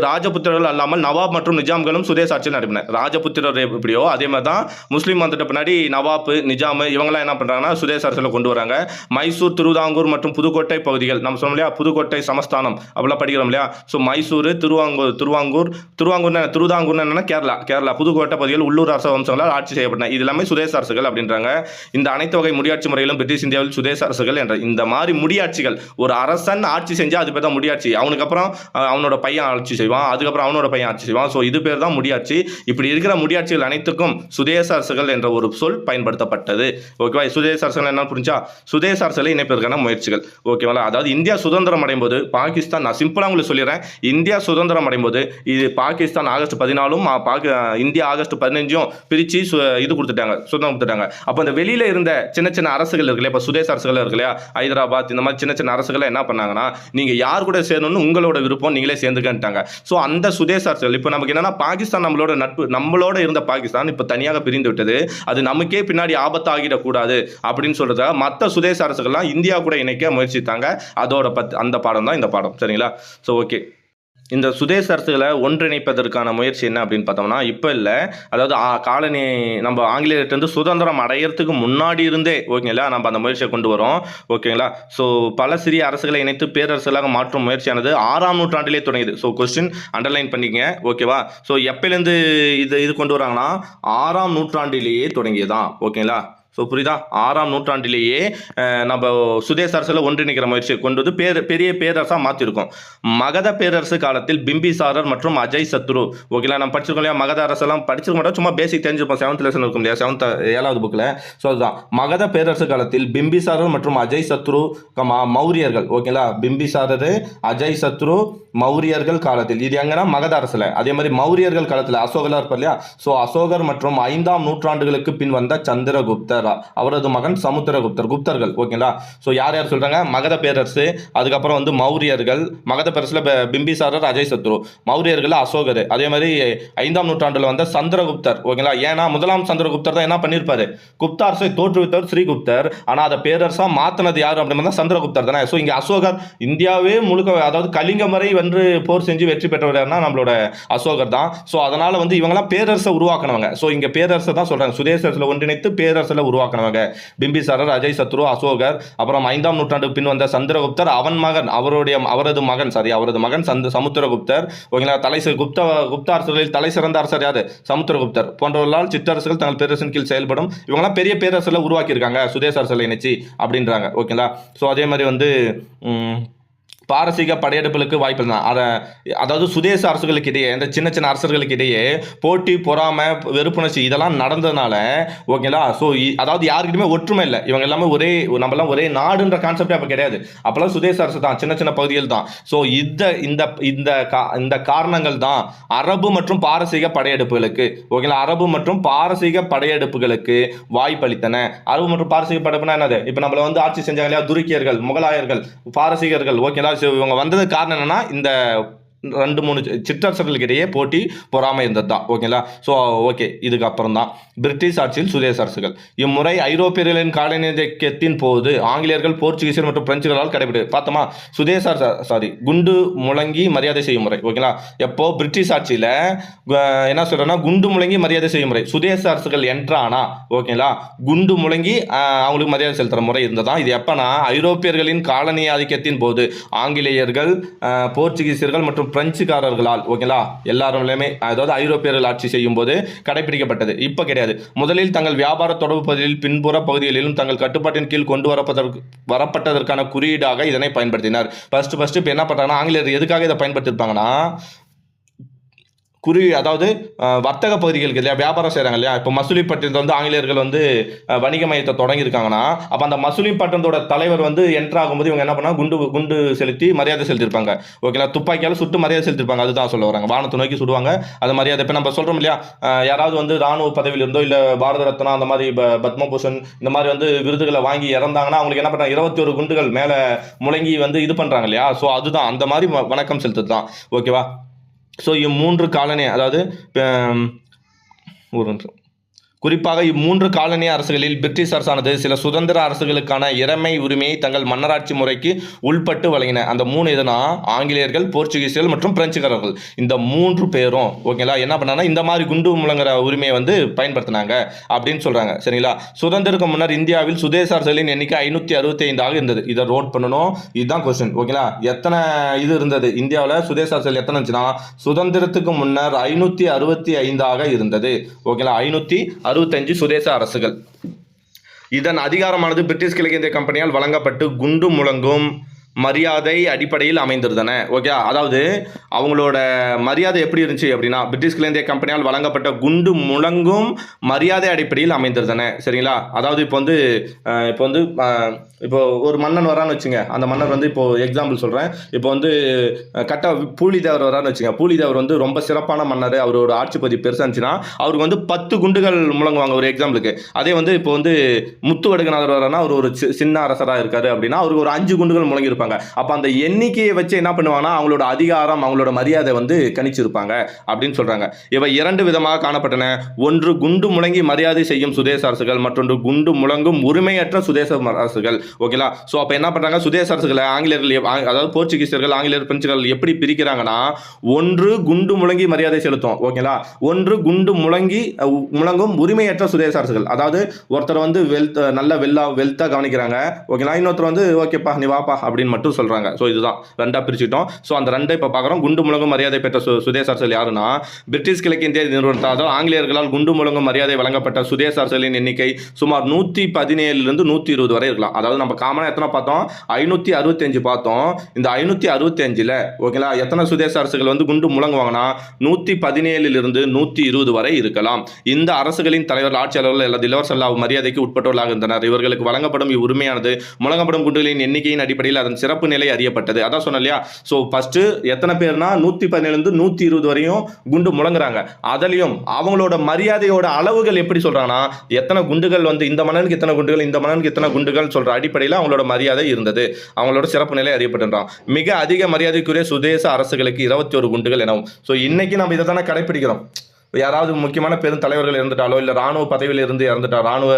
S1: ராஜபுத்திரர்கள் அல்லாமல் நவாப் மற்றும் நிஜாம்களும் சுதேச ஆட்சியில் நடைபெற்றன. ராஜபுத்திரர் எப்படியோ அதே மாதிரி தான் முஸ்லீம் வந்துட்ட பின்னாடி நவாப், நிஜாம் இவங்கெல்லாம் என்ன பண்றாங்கன்னா சுதேச அரசியல கொண்டு வராங்க. மைசூர், திருவிதாங்கூர் மற்றும் புதுக்கோட்டை பகுதிகள், நம்ம சொன்னோம் இல்லையா, புதுக்கோட்டை சமஸ்தானம் அப்படிலாம் படிக்கிறோம் இல்லையா. ஸோ மைசூர், திருவிதாங்கூர் என்னன்னா கேரளா, புதுக்கோட்டை பகுதிகள் உள்ளூர் அரச வம்சங்களால் ஆட்சி செய்யப்பட்டன. இது எல்லாமே சுதேச அரசுகள் அப்படின்றாங்க. இந்த அனைத்து வகை முடியாட்சி முறையிலும் பிரிட்டிஷ் இந்தியாவில் சுதேச அரசுகள் என்ற இந்த மாதிரி முடியாட்சிகள். ஒரு அரசன் ஆட்சி செஞ்சா அது பேர் தான் முடியாட்சி. அவனுக்கு அப்புறம் அவனோட பையன் ஆட்சி செய்வான், அதுக்கப்புறம் அவனோட பையன் ஆட்சி செய்வான். ஸோ இது பேர் தான் முடியாட்சி. இப்படி இருக்கிற முடியாட்சிகள் அனைத்துக்கும் சுதேச அரசுகள் என்ற ஒரு சொல் பயன்படுத்தப்பட்டது. ஓகேவா? சுதேச அரசுகள் என்ன புரிஞ்சா? சுதேச அரசுகளை இணைப்பதற்கான முயற்சிகள். ஓகேவா? அதாவது இந்தியா சுதந்திரம் அடையும் போது பாகிஸ்தான், நான் சிம்பிளா உங்களுக்கு சொல்லிடுறேன், இந்தியா சுதந்திரம் அடையும் போது இது பாகிஸ்தான் ஆகஸ்ட் 14ம் இந்தியா ஆகஸ்ட் 15ம் பிரிச்சு இது கொடுத்துட்டாங்க, சுதந்திரம் கொடுத்துட்டாங்க. அப்போ அந்த வெளியில இருந்த சின்ன சின்ன அரசுகள் இருக்கு இல்லையா, இப்போ சுதேச அரசுகள் இருக்கு இல்லையா, ஹைதராபாத் இந்த மாதிரி சின்ன சின்ன அரசுகளை என்ன பண்ணாங்கன்னா, நீங்க யார் கூட சேரணும்னு உங்களோட விருப்பம், நீங்களே சேர்ந்துக்கிட்டாங்க. ஸோ அந்த சுதேச அரசுகள் இப்போ நமக்கு என்னன்னா, பாகிஸ்தான் நம்மளோட நட்பு, நம்மளோட இருந்த பாகிஸ்தான் இப்போ தனியாக பிரிந்து விட்டது, அது நமக்கே பின்னாடி ஆபத்தாகிடக்கூடாது அப்படின்னு சொல்றதுக்காக மற்ற சுதேச அரசுகள்லாம் இந்தியா கூட இணைக்க முயற்சித்தாங்க. அதோட அந்த பாடம் தான் இந்த பாடம். சரிங்களா? ஸோ ஓகே, இந்த சுதேச அரசுகளை ஒன்றிணைப்பதற்கான முயற்சி என்ன அப்படின்னு பார்த்தோம்னா, இப்போ இல்லை, அதாவது காலனி நம்ம ஆங்கிலேயர்கிட்ட சுதந்திரம் அடையிறதுக்கு முன்னாடி இருந்தே ஓகேங்களா நம்ம அந்த முயற்சியை கொண்டு வரோம். ஓகேங்களா? ஸோ பல சிறிய அரசுகளை இணைத்து பேரரசுகளாக மாற்றும் முயற்சியானது 6ஆம் நூற்றாண்டிலே தொடங்கியது. ஸோ கொஸ்டின் அண்டர்லைன் பண்ணிக்கங்க. ஓகேவா? ஸோ எப்போலேருந்து இது கொண்டு வராங்கன்னா 6ஆம் நூற்றாண்டிலேயே தொடங்கியதான். ஓகேங்களா? ஸோ புரியுதா? 6ஆம் நூற்றாண்டிலேயே நம்ம சுதேச அரசில் ஒன்றிணைக்கிற முயற்சியை கொண்டு வந்து பெரிய பேரரசாக மாற்றிருக்கோம். மகத பேரரசு காலத்தில் பிம்பிசாரர் மற்றும் அஜய் சத்ரு, ஓகேங்களா, நம்ம படிச்சிருக்கோம் இல்லையா, மகத அரசெல்லாம் படிச்சிருக்க மாட்டோம், சும்மா பேசிக் தெரிஞ்சிருப்போம், 7th லெசன் இருக்கும் இல்லையா, 7வது புக்கில். ஸோ அதுதான் மகத பேரரசு காலத்தில் பிம்பிசாரர் மற்றும் அஜய் சத்ரு மௌரியர்கள், ஓகேங்களா, பிம்பிசாரர் அஜய் சத்ரு மௌரியர்கள் காலத்தில், இது எங்கன்னா மகத அரசில். அதே மாதிரி மௌரியர்கள் காலத்தில் அசோகர் இருப்பார் இல்லையா, ஸோ அசோகர் மற்றும் 5ஆம் நூற்றாண்டுகளுக்கு பின் வந்த சந்திரகுப்தர், அவரது மகன் சமுத்திரகுப்தர், குப்தர்கள். ஓகேங்களா? ஸோ யார் யார் சொல்றாங்க? மகத பேரரசு, அதுக்கப்புறம் வந்து மௌரியர்கள், மகத பேரரசுல பிம்பிசாரர் அஜய் சத்ரு, மௌரியர்கள் அசோகர், அதே மாதிரி 5ஆம் நூற்றாண்டில் வந்த சந்திரகுப்தர். ஓகேங்களா? ஏன்னா முதலாம் சந்திரகுப்தர் தான் என்ன பண்ணியிருப்பாரு, குப்த அரசை தோற்றுவித்தவர் ஸ்ரீகுப்தர், ஆனால் அதை பேரரசா மாத்தினது யார் அப்படின்னா சந்திரகுப்தர் தானே. ஸோ இங்கே அசோகர் இந்தியாவே முழுக்க, அதாவது கலிங்கம் வரை வந்து போர் செஞ்சு வெற்றி பெற்றவர் யாருன்னா நம்மளோட அசோகர் தான். ஸோ அதனால வந்து இவங்கெல்லாம் பேரரசை உருவாக்கினவங்க. ஸோ இங்கே பேரரசை தான் சொல்றாங்க, சுதேச அரசுல ஒன்றிணைத்து பேரரசில் உருவாக்கினவங்க பிம்பிசாரர், அஜய் சத்ரு, அசோகர், அப்புறம் 5ஆம் நூற்றாண்டுக்கு பின் வந்த சந்திரகுப்தர், அவரது மகன் சமுத்திரகுப்தர். ஓகேங்களா? குப்த அரசர்களில் தலை சிறந்த அரசர் யாரு? சமுத்திரகுப்தர் போன்றவர்களால் சிற்றரசுகள் தங்கள் பேரரசின் கீழ் செயல்படும். இவங்கெல்லாம் பெரிய பேரரசுல உருவாக்கி இருக்காங்க சுதேச அரசுகளை இணைச்சி அப்படின்றாங்க. ஓகேங்களா? ஸோ அதே மாதிரி வந்து பாரசீக படையெடுப்புகளுக்கு வாய்ப்பு தான். அதாவது சுதேச அரசுகளுக்கு இடையே, இந்த சின்ன சின்ன அரசர்களுக்கு இடையே போட்டி, பொறாமை, வெறுப்புணர்ச்சி இதெல்லாம் நடந்ததுனால, ஓகேங்களா, ஸோ அதாவது யாருக்கிட்டுமே ஒற்றுமை இல்லை. இவங்க எல்லாமே நம்மளாம் ஒரே நாடுன்ற கான்செப்டே அப்போ கிடையாது. அப்போல்லாம் சுதேச அரசு தான், சின்ன சின்ன பகுதிகள் தான். ஸோ இந்த காரணங்கள் தான் அரபு மற்றும் பாரசீக படையெடுப்புகளுக்கு, ஓகேங்களா, அரபு மற்றும் பாரசீக படையெடுப்புகளுக்கு வாய்ப்பளித்தன. அரபு மற்றும் பாரசீக படையெடுப்புனா என்னது? இப்போ நம்மள வந்து ஆட்சி செஞ்சாங்க இல்லையா, துருக்கியர்கள், முகலாயர்கள், பாரசீகர்கள். ஓகேங்களா? இவங்க வந்தது காரணம் என்னன்னா, இந்த 2-3 சிற்றரசர்களுக்கு இடையே போட்டி, பொறாமை இருந்தது தான். ஓகேங்களா? ஸோ ஓகே, இதுக்கு அப்புறம் தான் பிரிட்டிஷ் ஆட்சியில் சுதேச அரசுகள். இம்முறை ஐரோப்பியர்களின் காலனியத்தின் போது ஆங்கிலேயர்கள், போர்ச்சுகீசியர் மற்றும் பிரெஞ்சுகளால் பார்த்தோமா, குண்டு முழங்கி மரியாதை செய்யும் முறை. ஓகேங்களா? எப்போ பிரிட்டிஷ் ஆட்சியில் என்ன சொல்றேன்னா, குண்டு முழங்கி மரியாதை செய்யும் முறை. சுதேச அரசுகள் என்றானா, ஓகேங்களா, குண்டு முழங்கி அவங்களுக்கு மரியாதை செலுத்துற முறை இருந்ததா. இது எப்பனா ஐரோப்பியர்களின் காலனி ஆதிக்கத்தின் போது ஆங்கிலேயர்கள், போர்ச்சுகீசியர்கள் மற்றும் பிரெஞ்சுக்காரர்களால், ஓகேங்களா, எல்லாருமே, அதாவது ஐரோப்பியர்கள் ஆட்சி செய்யும் போது கடைபிடிக்கப்பட்டது. இப்போ கிடையாது. முதலில் தங்கள் வியாபார தொடர்பு பகுதியில், பின்புற பகுதிகளிலும் தங்கள் கட்டுப்பாட்டின் கீழ் கொண்டு வரப்பட்டதற்கான குறியீடாக இதனை பயன்படுத்தினார். ஃபர்ஸ்ட் இப்போ என்ன பண்றாங்கன்னா, ஆங்கிலேயர் எதுக்காக இதை பயன்படுத்திருப்பாங்கன்னா, அதாவது வர்த்தக பகுதிகளுக்கு இல்லையா, வியாபாரம் செய்கிறாங்க இல்லையா. இப்போ மசூலிப்பட்டினத்தை வந்து ஆங்கிலேயர்கள் வந்து வணிக மையத்தை தொடங்கியிருக்காங்கன்னா, அப்போ அந்த மசூலிப்பட்டினத்தோட தலைவர் வந்து என்ட்ரு ஆகும்போது இவங்க என்ன பண்ணால் குண்டு செலுத்தி மரியாதை செலுத்திருப்பாங்க. ஓகேங்களா? துப்பாக்கியால் சுட்டு மரியாதை செலுத்திருப்பாங்க. அதுதான் சொல்ல வராங்க. வானத்தை நோக்கி சுடுவாங்க, அது மரியாதை. இப்போ நம்ம சொல்கிறோம் இல்லையா, யாராவது வந்து ராணுவ பதவியில் இருந்தோ இல்லை பாரத ரத்னா அந்த மாதிரி பத்மபூஷன் இந்த மாதிரி வந்து விருதுகளை வாங்கி இறந்தாங்கன்னா அவங்களுக்கு என்ன பண்ணுறாங்க, 21 குண்டுகள் மேலே முழங்கி வந்து இது பண்ணுறாங்க இல்லையா. ஸோ அதுதான் அந்த மாதிரி வணக்கம் செலுத்துது தான். ஓகேவா? ஸோ இம்மூன்று காலனி, அதாவது குறிப்பாக இம்மூன்று காலனி அரசுகளில் பிரிட்டிஷ் அரசானது சில சுதந்திர அரசுகளுக்கான இறைமை உரிமையை தங்கள் மன்னராட்சி முறைக்கு உள்பட்டு வழங்கின. அந்த 3 எதுனா ஆங்கிலேயர்கள், போர்ச்சுகீசியர்கள் மற்றும் பிரெஞ்சுக்காரர்கள். இந்த 3 பேரும், ஓகேங்களா, என்ன பண்ணாங்கன்னா இந்த மாதிரி குண்டு முழங்குற உரிமையை வந்து பயன்படுத்தினாங்க அப்படின்னு சொல்றாங்க. சரிங்களா? சுதந்திரத்துக்கு முன்னர் இந்தியாவில் சுதேச அரசுகளின் எண்ணிக்கை 565 இருந்தது. இதை நோட் பண்ணணும். இதுதான் கொஸ்டின். ஓகேங்களா? எத்தனை இது இருந்தது இந்தியாவில் சுதேச அரசுகள் எத்தனை இருந்துச்சுன்னா, சுதந்திரத்துக்கு முன்னர் 565 இருந்தது. ஓகேங்களா? 565 சுதேச அரசுகள். இதன் அதிகாரமானது பிரிட்டிஷ் கிழக்கிந்திய கம்பெனியால் வழங்கப்பட்டு குண்டு முழங்கும் மரியாதை அடிப்படையில் அமைந்திருந்தன. ஓகே, அதாவது அவங்களோட மரியாதை எப்படி இருந்துச்சு அப்படின்னா பிரிட்டிஷ் கிழக்கிந்திய கம்பெனியால் வழங்கப்பட்ட குண்டு முழங்கும் மரியாதை அடிப்படையில் அமைந்திருந்தன. சரிங்களா? அதாவது இப்போ ஒரு மன்னன் வரான்னு வச்சுங்க, அந்த மன்னர் வந்து இப்போ எக்ஸாம்பிள் சொல்கிறேன். இப்போ வந்து பூலிதேவர் வரான்னு வச்சுங்க. பூலிதேவர் வந்து ரொம்ப சிறப்பான மன்னர், அவரோட ஆட்சி பகுதி பெருசாக இருந்துச்சுன்னா அவருக்கு வந்து 10 குண்டுகள் முழங்குவாங்க ஒரு எக்ஸாம்பிளுக்கு. அதே வந்து இப்போ வந்து முத்துவடுகநாதர் வரானா அவர் ஒரு சின்ன அரசராக இருக்காரு அப்படின்னா அவருக்கு ஒரு 5 குண்டுகள் முழங்கியிருப்பாங்க. அப்போ அந்த எண்ணிக்கையை வச்சு என்ன பண்ணுவாங்கன்னா அவங்களோட அதிகாரம் அவங்களோட மரியாதை வந்து கணிச்சிருப்பாங்க அப்படின்னு சொல்றாங்க. இவை 2 விதமாக காணப்பட்டன. ஒன்று குண்டு முழங்கி மரியாதை செய்யும் சுதேச அரசுகள், மற்றொன்று குண்டு முழங்கும் உரிமையற்ற சுதேச அரசுகள். ஓகேங்களா? ஸோ அப்போ என்ன பண்ணுறாங்க, சுதேச அரசுகளை ஆங்கிலேயர்கள் அதாவது போர்ச்சுகீசியர்கள் ஆங்கிலேயர் பிரெஞ்சுகள் எப்படி பிரிக்கிறாங்கன்னா, ஒன்று குண்டு முழங்கி மரியாதை செலுத்தும். ஓகேங்களா? ஒன்று குண்டு முழங்கும் உரிமையற்ற சுதேச அரசுகள். அதாவது ஒருத்தர் வந்து நல்ல வெல்த்தாக கவனிக்கிறாங்க. ஓகேங்களா? இன்னொருத்தர் வந்து ஓகேப்பா நீ வாப்பா அப்படின்னு மட்டும் சொல்றாங்க. ஸோ இதுதான் ரெண்டா பிரிச்சுட்டோம். ஸோ அந்த ரெண்டை இப்போ பார்க்குறோம். குண்டு முழங்கும் மரியாதை பெற்ற சுதேச அரசுகள் யாருன்னா பிரிட்டிஷ் கிழக்கிந்திய நிறுவனத்தால், அதாவது ஆங்கிலேயர்களால் குண்டு முழங்கும் மரியாதை வழங்கப்பட்ட சுதேச அரசுகளின் எண்ணிக்கை சுமார் 117 120 வரை இருக்கலாம். அதாவது நம்ம காமனாக எத்தனை பார்த்தோம், 565 பார்த்தோம். இந்த 565ல் ஓகேங்களா எத்தனை சுதேச அரசுகள் வந்து குண்டு முழங்குவாங்கன்னா 117 120 வரை இருக்கலாம். இந்த அரசுகளின் தலைவர் ஆட்சியாளர்கள் அல்லது இளவரசர் மரியாதைக்கு உட்பட்டவர்களாக இருந்தனர். இவர்களுக்கு வழங்கப்படும் உரிமையானது முழங்கப்படும் குண்டுகளின் எண்ணிக்கையின் அடிப்படையில் அதன் சிறப்பு நிலை அறியப்பட்டது. அதான் சொன்ன இல்லையா? ஸோ ஃபர்ஸ்ட் எத்தனை பேர்னா 117 120 வரையும் குண்டு முழங்குறாங்க. அதுலயும் அவங்களோட மரியாதையோட அளவுகள் எப்படி சொல்றாங்கன்னா, எத்தனை குண்டுகள் வந்து இந்த மன்னனுக்கு எத்தனை குண்டுகள், இந்த மன்னனுக்கு எத்தனை குண்டுகள் சொல்ற அடிப்படையில் அவங்களோட மரியாதை இருந்தது. அவங்களோட சிறப்பு நிலை அறியப்பட்டிருந்தான். மிக அதிக மரியாதைக்குரிய சுதேச அரசுகளுக்கு 21 குண்டுகள் எனவும். ஸோ இன்னைக்கு நம்ம இதை தானே கடைபிடிக்கிறோம். யாராவது முக்கியமான பெரும் தலைவர்கள் இறந்துட்டாலோ, இல்லை ராணுவ பதவியில் இருந்து இறந்துட்டாலோ, ராணுவ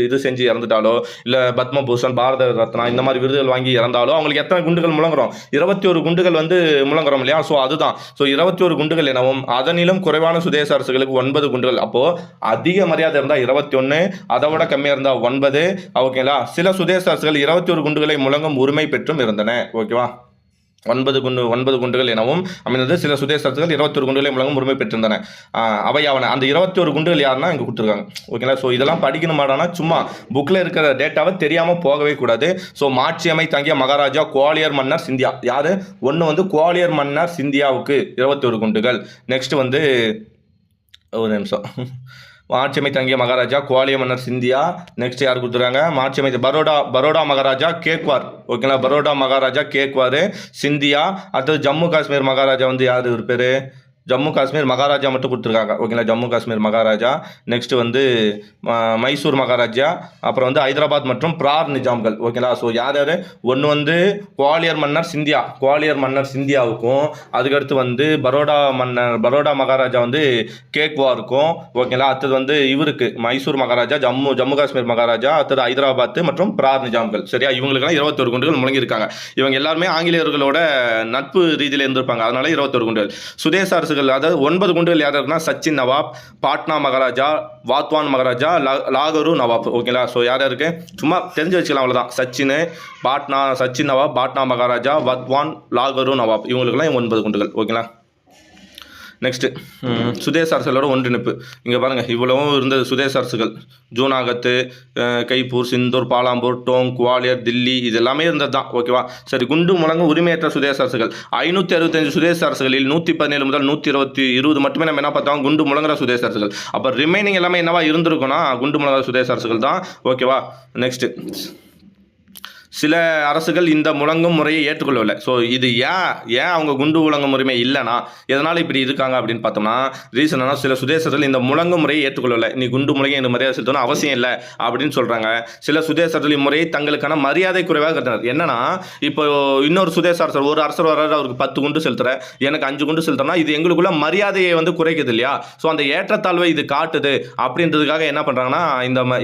S1: இது செஞ்சு இறந்துட்டாலோ, இல்லை பத்மபூஷன், பாரத ரத்னா இந்த மாதிரி விருதுகள் வாங்கி இறந்தாலோ அவங்களுக்கு எத்தனை குண்டுகள் முழங்குறோம்? 21 குண்டுகள் வந்து முழங்குறோம் இல்லையா? ஸோ அதுதான். ஸோ 21 குண்டுகள் எனவும் அதனிலும் குறைவான சுதேச அரசுகளுக்கு 9 குண்டுகள். அப்போ அதிக மரியாதை இருந்தால் 21, அதை விட கம்மியாக இருந்தால் 9. ஓகேங்களா? சில சுதேச அரசுகள் 21 குண்டுகளை முழங்கும் உரிமை பெற்றும் இருந்தன. ஓகேவா? 9 குண்டுகள் எனவும் அமைந்தது. சில சுதேச அரசுகள் 21 குண்டுகளை முழங்கும் உரிமை பெற்றிருந்தன. அவையாவன அந்த 21 குண்டுகள் யாருன்னா இங்கே கொடுத்துருக்காங்க. ஓகேங்களா? ஸோ இதெல்லாம் படிக்கணுமாடானா சும்மா புக்கில் இருக்கிற டேட்டாவை தெரியாமல் போகவே கூடாது. ஸோ மாட்சியமை தங்கிய மகாராஜா குவாலியர் மன்னர் சிந்தியா. யார்? ஒன்று வந்து குவாலியர் மன்னர் சிந்தியாவுக்கு 21 குண்டுகள். நெக்ஸ்ட் வந்து ஒரு நிமிஷம், மாட்சிமை தங்கிய மகாராஜா குவாலியர் மன்னர் சிந்தியா. நெக்ஸ்ட் யார் கொடுத்துருக்காங்க? மாட்சிமை பரோடா மகாராஜா கேக்வார். ஓகேங்களா? பரோடா மகாராஜா கேக்வார் சிந்தியா. அடுத்தது ஜம்மு காஷ்மீர் மகாராஜா வந்து யார்? ஒரு பேர் ஜம்மு காஷ்மீர் மகாராஜா மட்டும் கொடுத்துருக்காங்க. ஓகேங்களா? ஜம்மு காஷ்மீர் மகாராஜா. நெக்ஸ்ட் வந்து மைசூர் மகாராஜா. அப்புறம் வந்து ஹைதராபாத் மற்றும் பிரார் நிஜாம்கள். ஓகேங்களா? ஸோ யார் யார்? ஒன்று வந்து குவாலியர் மன்னர் சிந்தியாவுக்கும், அதுக்கடுத்து வந்து பரோடா மகாராஜா வந்து கேக்வாருக்கும். ஓகேங்களா? அடுத்தது வந்து இவருக்கு மைசூர் மகாராஜா, ஜம்மு காஷ்மீர் மகாராஜா, அடுத்தது ஹைதராபாத் மற்றும் பிரார் நிஜாம்கள். சரியா? இவங்களுக்கெல்லாம் 21 குண்டுகள் முழங்கியிருக்காங்க. இவங்க எல்லாருமே ஆங்கிலேயர்களோட நட்பு ரீதியில் இருந்திருப்பாங்க. அதனால 21 குண்டுகள். சுதேச அரசு அதாவது 9 குண்டுகள் யார் இருக்குன்னா சச்சின் நவாப், பாட்னா மகாராஜா, வாத்வான் மகாராஜா, லாகூர் நவாப். ஓகேங்களா? ஸோ யார் இருக்கு சும்மா தெரிஞ்சு வச்சுக்கலாம், அவ்வளோதான். சச்சின் நவாப், பாட்னா மகாராஜா, வாத்வான், லாகூர் நவாப், இவங்களுக்குலாம் 9 குண்டுகள். ஓகேங்களா? நெக்ஸ்ட் சுதேச அரசுகளோட ஒன்றிணைப்பு. இங்கே பாருங்கள், இவ்வளவும் இருந்தது சுதேச அரசுகள். ஜூனாகத்து, கைப்பூர், சிந்தூர், பாலாம்பூர், டோங், குவாலியர், தில்லி, இது எல்லாமே இருந்தது தான். ஓகேவா? சரி, குண்டு முழங்கும் உரிமையற்ற சுதேச அரசுகள் 565 சுதேச அரசுகளில் 117 முதல் 120 மட்டுமே நம்ம என்ன பார்த்தோம், குண்டு முழங்குற சுதேச அரசுகள். அப்போ ரிமைனிங் எல்லாமே என்னவா இருந்திருக்குன்னா குண்டு முழங்குற சுதேச அரசுகள் தான். ஓகேவா? நெக்ஸ்ட் சில அரசுகள் இந்த முழங்கும் முறையை ஏற்றுக்கொள்ளவில்லை. ஸோ இது ஏன் அவங்க குண்டு முழங்கும் உரிமை இல்லைனா எதனால் இப்படி இருக்காங்க அப்படின்னு பார்த்தோம்னா, ரீசன் என்ன, சில சுதேசர்கள் இந்த முழங்கும் முறையை ஏற்றுக்கொள்ளவில்லை. நீ குண்டு முழங்கி இந்த மரியாதை செலுத்தணும் அவசியம் இல்லை அப்படின்னு சொல்கிறாங்க. சில சுதேசர்கள் இம்முறையை தங்களுக்கான மரியாதை குறைவாக கருதினர். என்னன்னா, இப்போ இன்னொரு சுதேச அரசர், ஒரு அரசர் வர்றாரு, அவருக்கு 10 குண்டு செலுத்துறேன், எனக்கு 5 குண்டு செலுத்துறேன்னா இது எங்களுக்குள்ள மரியாதையை வந்து குறைக்குது இல்லையா? ஸோ அந்த ஏற்றத்தாழ்வை இது காட்டுது அப்படின்றதுக்காக என்ன பண்ணுறாங்கன்னா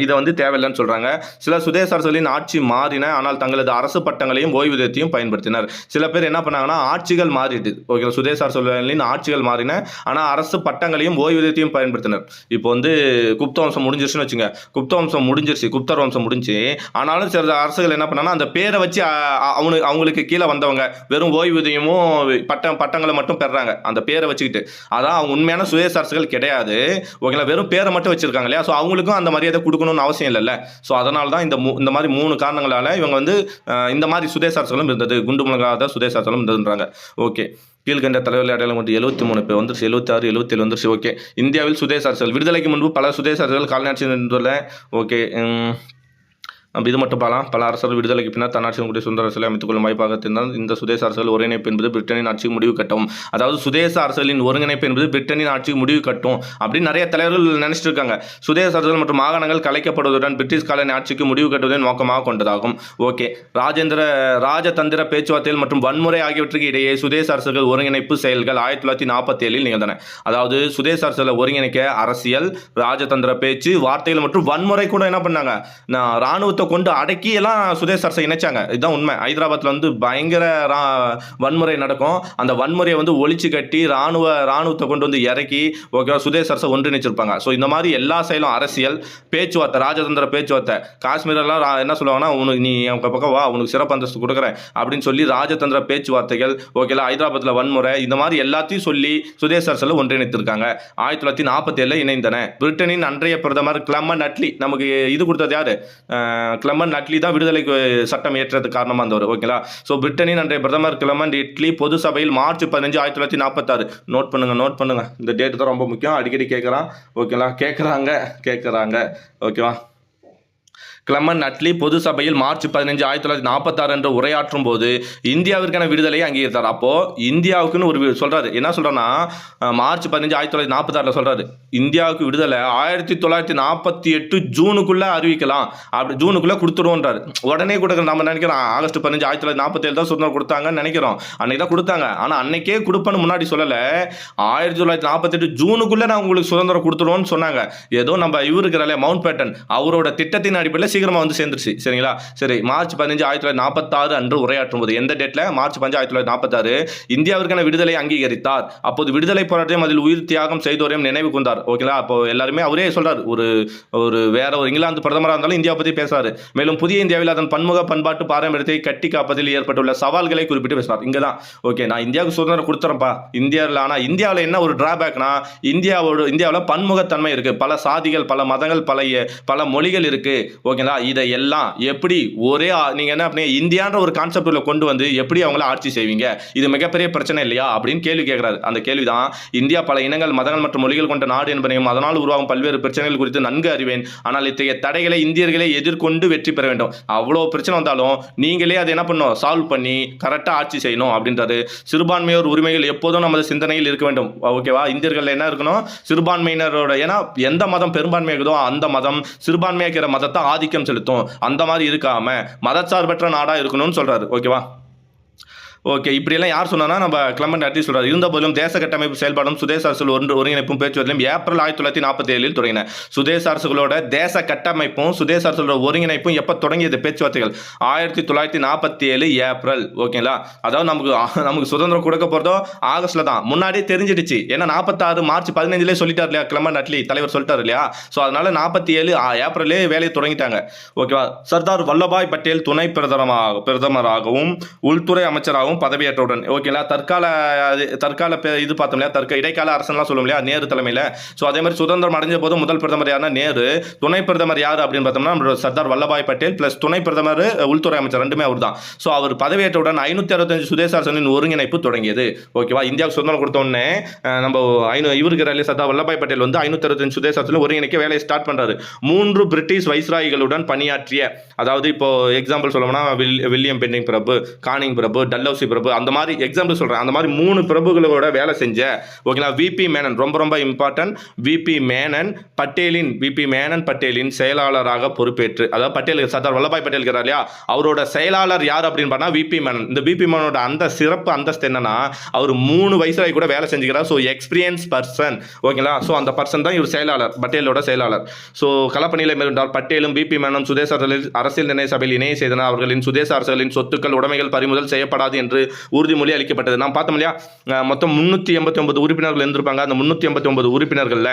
S1: இதை வந்து தேவையில்லைன்னு சொல்கிறாங்க. சில சுதேச அரசுகளின் ஆட்சி மாறின, ஆனால் தங்களது அரசு பட்டங்களையும் ஓய்வூதியத்தையும் பயன்படுத்தினர். சில பேர் என்ன பண்ணாங்கன்னா ஆட்சிகள் மாறிட்டு ஓகே சுதேச அரசுகளின் ஆட்சிகள் மாறின, ஆனால் அரசு பட்டங்களையும் ஓய்வூதியத்தையும் பயன்படுத்தினர். இப்போ வந்து குப்த வம்சம் முடிஞ்சிருச்சுன்னு வச்சுங்க, குப்த வம்சம் முடிஞ்சிருச்சு, குப்தர் வம்சம் முடிஞ்சு, ஆனாலும் சில அரசுகள் என்ன பண்ணாங்கன்னா அந்த பேரை வச்சு அவங்களுக்கு கீழே வந்தவங்க வெறும் ஓய்வூதியமும் பட்டங்களை மட்டும் பெறாங்க அந்த பேரை வச்சுக்கிட்டு. அதான் அவங்க உண்மையான சுதேச அரசுகள் கிடையாது ஓகேங்களா, வெறும் பேரை மட்டும் வச்சிருக்காங்க இல்லையா. ஸோ அவங்களுக்கும் அந்த மரியாதை கொடுக்கணும்னு அவசியம் இல்லைல்ல. ஸோ அதனால தான் இந்த மாதிரி 3 காரணங்களால இவங்க வந்து இந்த மாதிரி சுதேச அரசுகளும் இருந்தது, குண்டு முழங்காத சுதேச அரசுகளும் இருந்ததுன்றாங்க. ஓகே, கீழ்கண்ட தலைவர்கள் அடையாளம் வந்து 73 இப்போ வந்துருச்சு, 76 77 வந்துருச்சு. ஓகே, இந்தியாவில் சுதேச அரசுகள் விடுதலைக்கு முன்பு பல சுதேச அரசுகள் காலனாட்சி இருந்துள்ள. ஓகே, இது மட்டும் பார்க்கலாம். பல அரசர்கள் விடுதலைக்கு பின்னர் தன்னாட்சி கூடிய சுதந்திர அரசுகளை அமைத்துக் கொள்ளும் வாய்ப்பாக இருந்தால் இந்த சுதேச அரசுகள் ஒருங்கிணைப்பு என்பது பிரிட்டனின் ஆட்சிக்கு முடிவு கட்டும். அதாவது சுதேச அரசுகளின் ஒருங்கிணைப்பு என்பது பிரிட்டனின் ஆட்சிக்கு முடிவு கட்டும் அப்படின்னு நிறைய தலைவர்கள் நினைச்சிட்டு இருக்காங்க. சுதேச அரசுகள் மற்றும் மாகாணங்கள் கலைக்கப்படுவதுடன் பிரிட்டிஷ் காலனி ஆட்சிக்கு முடிவு கட்டுவதை நோக்கமாக கொண்டதாகும். ஓகே, ராஜதந்திர பேச்சுவார்த்தைகள் மற்றும் வன்முறை ஆகியவற்றுக்கு இடையே சுதேச அரசுகள் ஒருங்கிணைப்பு செயல்கள் 1947 நிகழ்ந்தன. அதாவது சுதேச அரசுகளை ஒருங்கிணைக்க அரசியல், ராஜதந்திர பேச்சு வார்த்தைகள் மற்றும் வன்முறை கூட என்ன பண்ணாங்க, ராணுவத்தை கொண்டு அடக்கி எல்லாம் சுதேச அரசை இணைச்சாங்க. இதுதான் உண்மை. ஹைதராபாத்ல வந்து பயங்கர வன்முறை நடக்கும். அந்த வன்முறையை வந்து ஒழிச்சு கட்டி ராணுவத்தை கொண்டு வந்து இறக்கி ஓகே சுதேச அரசை ஒன்றிணைச்சிருப்பாங்க. ஸோ இந்த மாதிரி எல்லா செயலும் அரசியல், பேச்சுவார்த்தை, ராஜதந்திர பேச்சுவார்த்தை. காஷ்மீரெல்லாம் என்ன சொல்லுவாங்கன்னா, உனக்கு நீ அவங்க பக்கம் வா, உனக்கு சிறப்பு அந்தஸ்து கொடுக்குறேன் அப்படின்னு சொல்லி ராஜதந்திர பேச்சுவார்த்தைகள் ஓகேலா. ஹைதராபாத்ல வன்முறை, இந்த மாதிரி எல்லாத்தையும் சொல்லி சுதேச அரசில் ஒன்றிணைத்திருக்காங்க. 1947 இணைந்தன. பிரிட்டனின் அன்றைய பிரதமர் கிளமண்ட் அட்லி, நமக்கு இது கொடுத்தது யாரு, கிளமண்ட் அட்லி தான் விடுதலைக்கு சட்டம் ஏற்றதுக்கு காரணமாக இருந்தவர் ஓகேங்களா. ஸோ பிரிட்டனின் அன்றைய பிரதமர் கிளமண்ட் அட்லி பொது சபையில் மார்ச் 15 1946 நோட் பண்ணுங்க. இந்த டேட் தான் ரொம்ப முக்கியம், அடிக்கடி கேட்குறான் ஓகேங்களா, கேட்குறாங்க ஓகேவா. கிளமண்ட் அட்லி பொது சபையில் மார்ச் 15 1946 என்று உரையாற்றும் போது இந்தியாவிற்கான விடுதலையை அங்கீகரித்தார். அப்போ இந்தியாவுக்குன்னு ஒரு சொல்றாரு, என்ன சொல்றேன்னா மார்ச் 15 1946 சொல்றாரு இந்தியாவுக்கு விடுதலை 1948 ஜூனுக்குள்ள அறிவிக்கலாம், அப்படி ஜூனுக்குள்ள கொடுத்துருவோன்றாரு. உடனே கொடுக்க நம்ம நினைக்கிறோம் ஆகஸ்ட் 15 1947 தான் சுதந்திரம் கொடுத்தாங்கன்னு நினைக்கிறோம். அன்னைக்கு தான் கொடுத்தாங்க, ஆனால் அன்னைக்கே கொடுப்பேன்னு முன்னாடி சொல்லலை. 1948 ஜூனுக்குள்ள நான் உங்களுக்கு சுதந்திரம் கொடுத்துருவோன்னு சொன்னாங்க. ஏதோ நம்ம இவருக்கிறாலே மவுண்ட் பேட்டன் அவரோட திட்டத்தின் அடிப்படையில் சீக்கிரமா வந்து சேர்ந்துருச்சு சரிங்களா. சரி, மார்ச் 15 1946 அன்று உரையாற்றும் போது எந்த டேட்ல, மார்ச் 15 1946 இந்தியாவிற்கான விடுதலை அங்கீகரித்தார். அப்போது விடுதலை போராட்டம் அதில் உயிர் தியாகம் செய்தோரையும் நினைவு கொண்டார் ஓகேங்களா. அப்போ எல்லாருமே அவரே சொல்றாரு, ஒரு வேற ஒரு இங்கிலாந்து பிரதமராக இருந்தாலும் இந்தியா பத்தி பேசுறாரு. மேலும் புதிய இந்தியாவில் அதன் பன்முக பண்பாட்டு பாரம்பரியத்தை கட்டி காப்பதில் ஏற்பட்டுள்ள சவால்களை குறிப்பிட்டு பேசுறார். இங்கதான் ஓகே, நான் இந்தியாவுக்கு சுதந்திரம் கொடுத்துறேன்ப்பா இந்தியாவில், ஆனால் இந்தியாவில் என்ன ஒரு டிராபேக்னா இந்தியாவில் பன்முகத்தன்மை இருக்கு, பல சாதிகள், பல மதங்கள், பல மொழிகள் இருக்கு ஓகேங்களா. இதை எல்லாம் எப்படி ஒரே நீங்க என்ன பண்ணி இந்தியான்ற ஒரு கான்செப்ட்ல கொண்டு வந்து எப்படி அவங்கள ஆட்சி செய்வீங்க, இது மிகப்பெரிய பிரச்சனை இல்லையா அப்படின்னு கேள்வி கேட்கிறாரு. அந்த கேள்விதான், இந்தியா பல இனங்கள், மதங்கள் மற்றும் மொழிகள் கொண்ட நாடு என்பதையும் அதனால் உருவாகும் பல்வேறு பிரச்சனைகள் குறித்து நன்கு அறிவேன். ஆனால் இத்தகைய தடைகளை இந்தியர்களே எதிர்கொண்டு வெற்றி பெற வேண்டும். அவ்வளோ பிரச்சனை வந்தாலும் நீங்களே அதை என்ன பண்ணணும், சால்வ் பண்ணி கரெக்டாக ஆட்சி செய்யணும் அப்படின்றது. சிறுபான்மையோர் உரிமைகள் எப்போதும் நமது சிந்தனையில் இருக்க வேண்டும் ஓகேவா. இந்தியர்கள் என்ன இருக்கணும், சிறுபான்மையினரோட, ஏன்னா எந்த மதம் பெரும்பான்மை இருக்குதோ அந்த மதம் சிறுபான்மையாக்கிற மதத்தை ஆதிக்கம் செலுத்தும். அந்த மாதிரி இருக்காம மதச்சார்பற்ற நாடா இருக்கணும்னு சொல்றாரு ஓகேவா. ஓகே, இப்படியெல்லாம் யார் சொன்னா நம்ம கிளமண்ட் அட்லி சொல்றாரு. இருந்த போதிலும் தேச கட்டமைப்பு செயல்பாடும் சுதேச அரசுகள் ஒருங்கிணைப்பும் பேச்சுவார்த்தையும் ஏப்ரல் 1947 தொடங்கின. சுதேச அரசுகளோட தேச கட்டமைப்பும் சுதேச அரசுகளோட ஒருங்கிணைப்பும் எப்போ தொடங்கியது பேச்சுவார்த்தைகள் 1947 ஏப்ரல் ஓகேங்களா. அதாவது நமக்கு சுதந்திரம் கொடுக்க போறதோ ஆகஸ்ட்ல தான், முன்னாடியே தெரிஞ்சிடுச்சு. ஏன்னா 46 மார்ச் 15 சொல்லிட்டார் இல்லையா, கிளமண்ட் அட்லி தலைவர் சொல்லிட்டார் இல்லையா. ஸோ அதனால 47 ஏப்ரலே வேலையை தொடங்கிட்டாங்க ஓகேவா. சர்தார் வல்லபாய் பட்டேல் துணை பிரதமராகவும் உள்துறை அமைச்சராகவும் பதவியேற்றவுடன் ஓகேங்களா. தற்கால இது பார்த்தோம் இல்லையா, இடைக்கால அரசன்லாம் சொல்லுவோம் இல்லையா நேரு தலைமையில். ஸோ அதே மாதிரி சுதந்திரம் அடைஞ்ச போது முதல் பிரதமர் யாருன்னா நேரு, துணை பிரதமர் யார் அப்படின்னு பார்த்தோம்னா சர்தார் வல்லபாய் பட்டேல் பிளஸ் துணை பிரதமர் உள்துறை அமைச்சர் ரெண்டுமே அவர் தான். ஸோ அவர் பதவியேற்றவுடன் 565 சுதேச அரசின் ஒருங்கிணைப்பு தொடங்கியது ஓகேவா. இந்தியாவுக்கு சுதந்திரம் கொடுத்த உடனே நம்ம இவருக்கு சர்தார் வல்லபாய் பட்டேல் வந்து 565 சுதேச அரசில் ஒருங்கிணைக்க வேலையை ஸ்டார்ட் பண்றாரு. 3 பிரிட்டிஷ் வைஸ்ராய்களுடன் பணியாற்றிய, அதாவது இப்போ எக்ஸாம்பிள் சொல்லணும்னா வில்லியம் பென்னிங் பிரபு, கானிங் பிரபு, டல்லௌசி மோர்சி பிரபு, அந்த மாதிரி எக்ஸாம்பிள் சொல்கிறேன். அந்த மாதிரி 3 பிரபுகளோட வேலை செஞ்ச ஓகேங்களா. விபி மேனன் ரொம்ப ரொம்ப இம்பார்ட்டன்ட். விபி மேனன் பட்டேலின் செயலாளராக பொறுப்பேற்று, அதாவது பட்டேல் சர்தார் வல்லபாய் பட்டேல் இருக்கிறார் இல்லையா, அவரோட செயலாளர் யார் அப்படின்னு பார்த்தா விபி மேனன். இந்த விபி மேனனோட அந்த சிறப்பு அந்தஸ்து என்னன்னா, அவர் 3 வயசுல கூட வேலை செஞ்சுக்கிறார். ஸோ எக்ஸ்பீரியன்ஸ் பர்சன் ஓகேங்களா. ஸோ அந்த பர்சன் தான் இவர் செயலாளர், பட்டேலோட செயலாளர். ஸோ களப்பணியில் மேற்கொண்டார். பட்டேலும் விபி மேனனும் சுதேச அரசியல் நிர்ணய சபையில் இணைய செய்தனர். அவர்களின் சுதேச அரசுகளின் சொத்துக்கள் உடைமைகள் பறிமுதல் செய்யப்படாது என்று உறுதிமொழி அளிக்கப்பட்டது. நாம் பார்த்தோம் இல்லையா, மொத்தம் 389 உறுப்பினர்கள் இருந்திருப்பாங்க. அந்த 389 உறுப்பினர்கள்ல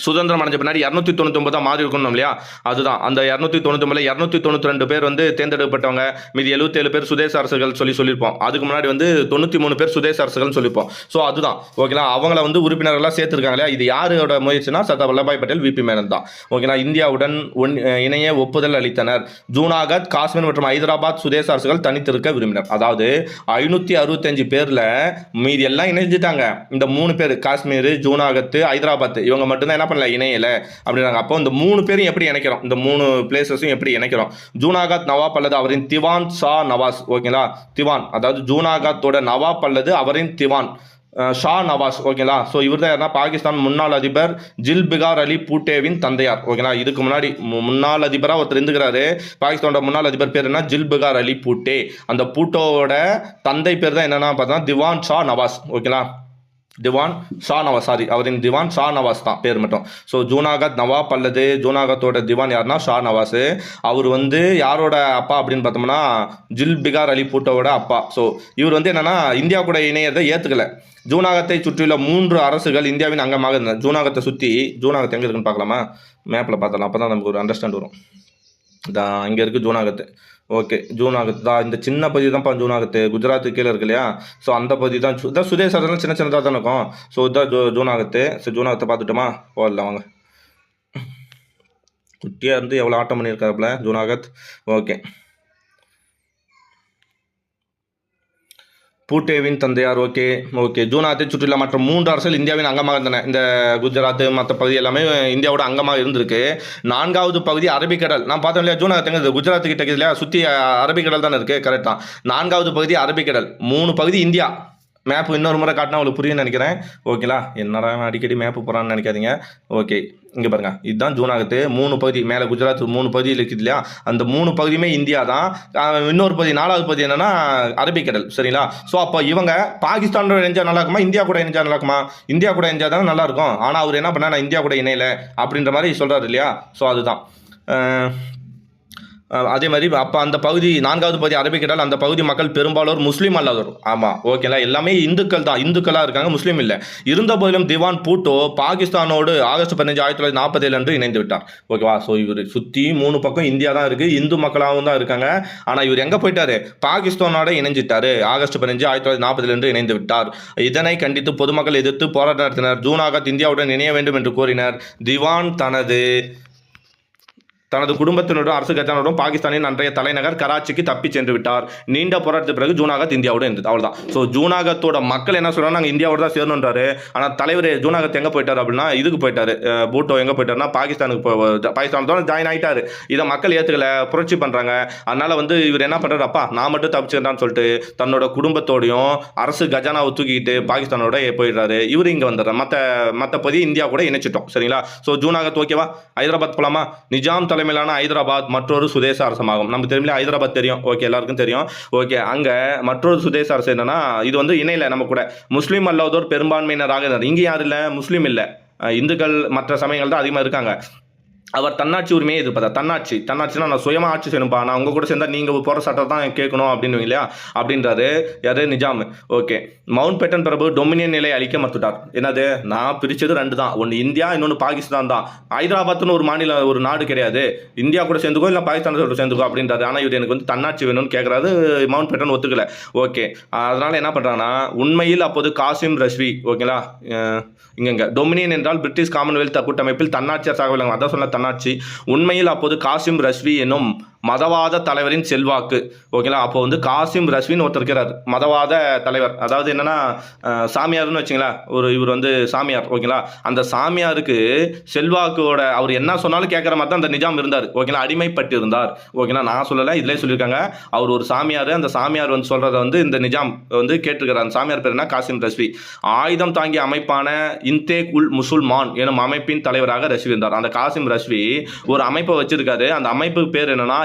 S1: சுதந்திரம் அடைஞ்ச பின்னாடி 299 மாறி இருக்கணும் இல்லையா, அதுதான் அந்த 299 292 பேர் வந்து தேர்ந்தெடுக்கப்பட்டவங்க, மீதி 77 பேர் சுதேச அரசுகள் சொல்லியிருப்போம். அதுக்கு முன்னாடி வந்து 93 பேர் சுதேச அரசுகள் சொல்லியிருப்போம். ஸோ அதுதான் ஓகேங்களா. அவங்கள வந்து உறுப்பினர்களாக சேர்த்துருக்காங்க இல்லையா. இது யாரோட முயற்சினா சர்தார் வல்லபாய் பட்டேல், விபி மேனன் தான் ஓகேங்களா. இந்தியாவுடன் இணைய ஒப்புதல் அளித்தனர். ஜூனாகத், காஷ்மீர் மற்றும் ஹைதராபாத் சுதேச அரசுகள் தனித்திருக்க விரும்பினர். அதாவது 565 பேர்ல மீதி எல்லாம் இணைஞ்சிட்டாங்க. இந்த 3 பேர் காஷ்மீர், ஜூனாகத், ஹைதராபாத் இவங்க மட்டும்தான் பண்ணல இணையல அப்படின்னாங்க. அப்போ இந்த 3 பேரும் எப்படி இணைக்கிறோம், இந்த 3 பிளேசஸும் எப்படி இணைக்கிறோம். ஜூனாகத் நவாப் அல்லது அவரின் திவான் ஷா நவாஸ் ஓகேங்களா. திவான் அதாவது ஜூனாகத்தோட நவாப் அல்லது அவரின் திவான் ஷா நவாஸ் ஓகேங்களா. ஸோ இவர் தான் யாருன்னா பாகிஸ்தான் முன்னாள் அதிபர் ஜுல்பிகார் அலி பூட்டோவின் தந்தையார் ஓகேங்களா. இதுக்கு முன்னாடி முன்னாள் அதிபராக ஒருத்தர் இருந்துக்கிறாரு. பாகிஸ்தானோட முன்னாள் அதிபர் பேர் என்ன, ஜுல்பிகார் அலி பூட்டே. அந்த பூட்டோவோட தந்தை பேர் தான் என்னன்னா பார்த்தா திவான் ஷா நவாஸ் ஓகேங்களா. திவான் ஷா நவாஸ், அவரின் திவான் ஷா நவாஸ் தான் பேர் மட்டும். ஸோ ஜூனாகத் நவாப் அல்லது ஜூனாகத்தோட திவான் யாருன்னா ஷா நவாஸ். அவர் வந்து யாரோட அப்பா அப்படின்னு பார்த்தோம்னா ஜுல்பிகார் அலி பூட்டோவோட அப்பா. ஸோ இவர் வந்து என்னன்னா இந்தியா கூட இணையதை ஏற்றுக்கல. ஜூனாகத்தை சுற்றியுள்ள 3 அரசுகள் இந்தியாவின் அங்கமாக இருந்தன. ஜூனாகத்தை சுற்றி, ஜூனாகத் எங்கே இருக்குன்னு பார்க்கலாமா, மேப்பில் பார்த்தலாம், அப்போ தான் நமக்கு ஒரு அண்டர்ஸ்டாண்ட் வரும். இதான் இங்கே இருக்குது ஜூனாகத். ஓகே, ஜூனாகத் தான் இந்த சின்ன பகுதி தான்ப்பா ஜூனாகத். குஜராத்து கீழே இருக்கு இல்லையா. ஸோ அந்த பகுதி தான் இதான் சுதேச அரசுலாம் சின்ன சின்னதாக தான் இருக்கும். ஸோ இதான் ஜூனாகத். ஸோ ஜூனாகத்தை பார்த்துட்டோமா, போடலாம் வாங்க. குட்டியாக இருந்து எவ்வளோ ஆட்டம் பண்ணியிருக்காருல ஜூனாகத். ஓகே, பூட்டேவின் தந்தையார். ஓகே ஜூனாகத்தை சுற்றியுள்ள மற்ற 3 அரசுகள் இந்தியாவின் அங்கமாக இருந்தன. இந்த குஜராத் மற்ற பகுதி எல்லாமே இந்தியாவோட அங்கமாக இருந்திருக்கு. 4வது பகுதி அரபிக்கடல். நான் பார்த்தோம் இல்லையா, ஜூனாகத் எங்கே குஜராத் கிட்ட இல்லையா, சுற்றி அரபிக்கடல் தானே இருக்குது, கரெக்ட் தான். 4வது பகுதி அரபிக்கடல், 3 பகுதி இந்தியா. மேப்பு இன்னொரு முறை காட்டினா உங்களுக்கு புரியுன்னு நினைக்கிறேன் ஓகேங்களா. என்னடா அடிக்கடி மேப்பு போகிறான்னு நினைக்காதீங்க. ஓகே, இங்கே பாருங்க, இதுதான் ஜூனாகத்து. 3 பகுதி மேலே குஜராத் 3 பகுதியில் இருக்குது இல்லையா, அந்த 3 பகுதியுமே இந்தியா தான். இன்னொரு பகுதி 4வது பகுதி என்னன்னா அரபிக்கடல் சரிங்களா. ஸோ அப்போ இவங்க பாகிஸ்தானோட இணைஞ்சா நல்லா இருக்குமா, இந்தியா கூட இணைஞ்சா நல்லா இருக்குமா, இந்தியா கூட இணைஞ்சா தானே நல்லா இருக்கும். ஆனால் அவர் என்ன பண்ணா, நான் இந்தியா கூட இணையல அப்படின்ற மாதிரி சொல்கிறாரு இல்லையா. ஸோ அதுதான் அதே மாதிரி அப்போ அந்த பகுதி 4வது பகுதி அரபிக்கடல், அந்த பகுதி மக்கள் பெரும்பாலோர் முஸ்லீம் அல்லாதோர். ஆமாம் ஓகேங்களா, எல்லாமே இந்துக்கள் தான், இந்துக்களாக இருக்காங்க, முஸ்லீம் இல்லை. இருந்த போதிலும் திவான் பூட்டோ பாகிஸ்தானோடு ஆகஸ்ட் 15 1947 அன்று இணைந்து விட்டார் ஓகேவா. ஸோ இவர் சுற்றி 3 பக்கம் இந்தியா தான் இருக்குது, இந்து மக்களாகவும் தான் இருக்காங்க. ஆனால் இவர் எங்கே போயிட்டாரு, பாகிஸ்தானோட இணைஞ்சிட்டாரு. ஆகஸ்ட் 15 1947 அன்று இணைந்து விட்டார். இதனை கண்டித்து பொதுமக்கள் எதிர்த்து போராட்டம் நடத்தினர். ஜூனாகத் இந்தியாவுடன் இணைய வேண்டும் என்று கோரினர். திவான் தனது குடும்பத்தினரும் அரசு கஜானோடும் பாகிஸ்தானின் அன்றைய தலைநகர் கராச்சிக்கு தப்பி சென்று விட்டார். நீண்ட போராட்டத்துக்கு பிறகு ஜூனாகத் இந்தியாவோட இருந்தது. அவ்வளோதான். ஸோ ஜூனாகத்தோட மக்கள் என்ன சொல்கிறாங்க, நாங்கள் இந்தியாவோட தான் சேரணுன்றாரு. ஆனால் தலைவர் ஜூனாகத் எங்கே போயிட்டார் அப்படின்னா இதுக்கு போயிட்டார். பூட்டோ எங்கே போயிட்டார்னா பாகிஸ்தானத்தோட ஜாயின் ஆகிட்டார். இதை மக்கள் ஏற்றுக்கல, புரட்சி பண்ணுறாங்க. அதனால் வந்து இவர் என்ன பண்ணுறாரு, அப்பா நான் மட்டும் தப்பிச்சுக்கிறான்னு சொல்லிட்டு தன்னோட குடும்பத்தோடையும் அரசு கஜானாவை தூக்கிக்கிட்டு பாகிஸ்தானோட போயிடுறாரு. இவர் இங்கே வந்துடுறாரு. மற்ற பகுதி இந்தியா கூட இணைச்சிட்டோம் சரிங்களா. ஸோ ஜூனாகத் ஓகேவா. ஹைதராபாத் போலாமா. நிஜாம் தலைமையிலான ஹைதராபாத் மற்றொரு சுதேச அரசமாகும். நமக்கு தெரியும் ஹைதராபாத் தெரியும், ஓகே எல்லாருக்கும் தெரியும். ஓகே, அங்கே மற்றொரு சுதேச அரசு என்னன்னா, இது வந்து இணையில நம்ம கூட முஸ்லீம் அல்லாதோர் பெரும்பான்மையினராக இருந்தார். இங்கே யாரும் இல்லை, முஸ்லீம் இல்லை, இந்துக்கள் மற்ற சமயங்கள் தான் அதிகமாக இருக்காங்க. அவர் தன்னாட்சி உரிமையை எதிர்ப்பதா. தன்னாட்சினா நான் சுயமாக ஆட்சி செய்யணும்ப்பா, நான் உங்கள் கூட சேர்ந்தால் நீங்கள் போகிற சட்டம் தான் கேட்கணும் அப்படின்னு இல்லையா அப்படின்றாரு யாரு, நிஜாம். ஓகே, மவுண்ட் பேட்டன் பிரபு டொமினியன் நிலை அளிக்க மறுத்துட்டார். என்னது, நான் பிரித்தது 2 தான், ஒன்று இந்தியா இன்னொன்று பாகிஸ்தான் தான். ஹைதராபாத்னு ஒரு நாடு கிடையாது, இந்தியா கூட சேர்ந்துக்கோ இல்லை பாகிஸ்தான் கூட சேர்ந்துக்கோ அப்படின்றாரு. ஆனால் இவர் எனக்கு வந்து தன்னாட்சி வேணும்னு கேட்குறாரு. மவுண்ட் பேட்டன் ஒத்துக்கல. ஓகே, அதனால் என்ன பண்ணுறாங்கன்னா, உண்மையில் அப்போது காசிம் ரஷ்வி ஓகேங்களா, இங்கே டொமினியன் என்றால் பிரிட்டிஷ் காமன்வெல்த் கூட்டமைப்பில் தன்னாட்சியர் சாக விளங்கும். அதான் சொன்ன தன்னாட்சி. உண்மையில் அப்போது காசிம் ரஷ்வி எனும் மதவாத தலைவரின் செல்வாக்கு. ஓகேங்களா, அப்போ வந்து காசிம் ரஸ்வின்னு ஒருத்தர் இருக்கிறார், மதவாத தலைவர். அதாவது என்னன்னா சாமியார்னு வச்சுங்களா, இவர் வந்து சாமியார். ஓகேங்களா, அந்த சாமியாருக்கு செல்வாக்கோட அவர் என்ன சொன்னாலும் கேட்குற மாதிரி தான் அந்த நிஜாம் இருந்தார். ஓகேங்களா, அடிமைப்பட்டு இருந்தார். ஓகேங்களா, நான் சொல்லலை, இதிலே சொல்லியிருக்காங்க. அவர் ஒரு சாமியார், அந்த சாமியார் வந்து சொல்கிறத வந்து இந்த நிஜாம் வந்து கேட்டிருக்கிறார். அந்த சாமியார் பேர் என்ன, காசிம் ரஸ்வி. ஆயுதம் தாங்கிய அமைப்பான இன்தேக் உல் முசுல்மான் எனும் அமைப்பின் தலைவராக ரஸ்வி இருந்தார். அந்த காசிம் ரஸ்வி ஒரு அமைப்பை வச்சிருக்காரு. அந்த அமைப்பு பேர் என்னன்னா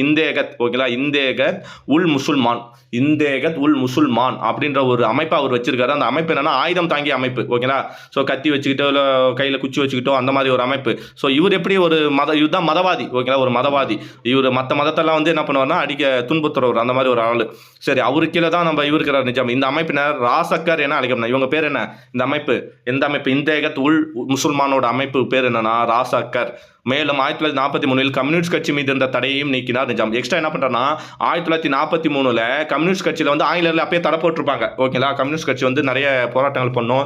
S1: இந்தேகத். ஓகேங்களா, இந்தேகத் உல் முசுல்மான், இந்தேகத் உல் முசுல்மான் அப்படின்ற ஒரு அமைப்பை அவர் வச்சிருக்காரு. அந்த அமைப்பு என்னன்னா ஆயுதம் தாங்கிய அமைப்பு. ஓகேங்களா, ஸோ கத்தி வச்சுக்கிட்டோ இல்லை கையில் குச்சி வச்சுக்கிட்டோ அந்த மாதிரி ஒரு அமைப்பு. ஸோ இவர் எப்படி ஒரு இவர் தான் மதவாதி. ஓகேங்களா, ஒரு மதவாதி. இவர் மற்ற மதத்தெல்லாம் வந்து என்ன பண்ணுவார்னா அடிக்க துன்புறுத்துறவர், அந்த மாதிரி ஒரு ஆள். சரி, அவருக்கு கீழே தான் நம்ம இவர் இருக்கிறார் நிஜாம். இந்த அமைப்பினர் ராசக்கர் என அழைக்கப்படும். இவங்க பேர் என்ன, இந்த அமைப்பு, எந்த அமைப்பு, இந்தேகத் உல் முசுல்மானோட அமைப்பு பேர் என்னன்னா ராசக்கர். மேலும் 1943 கம்யூனிஸ்ட் கட்சி மீது இருந்த தடையையும் நீக்கினார் நிஜாம். எக்ஸ்ட்ரா என்ன பண்றாருன்னா 1943 கம்யூனிஸ்ட் கட்சியில் வந்து ஆங்கிலேயர்ல அப்பயே தடை போட்டிருப்பாங்க. ஓகேங்களா, கம்யூனிஸ்ட் கட்சி வந்து நிறைய போராட்டங்கள் பண்ணும்,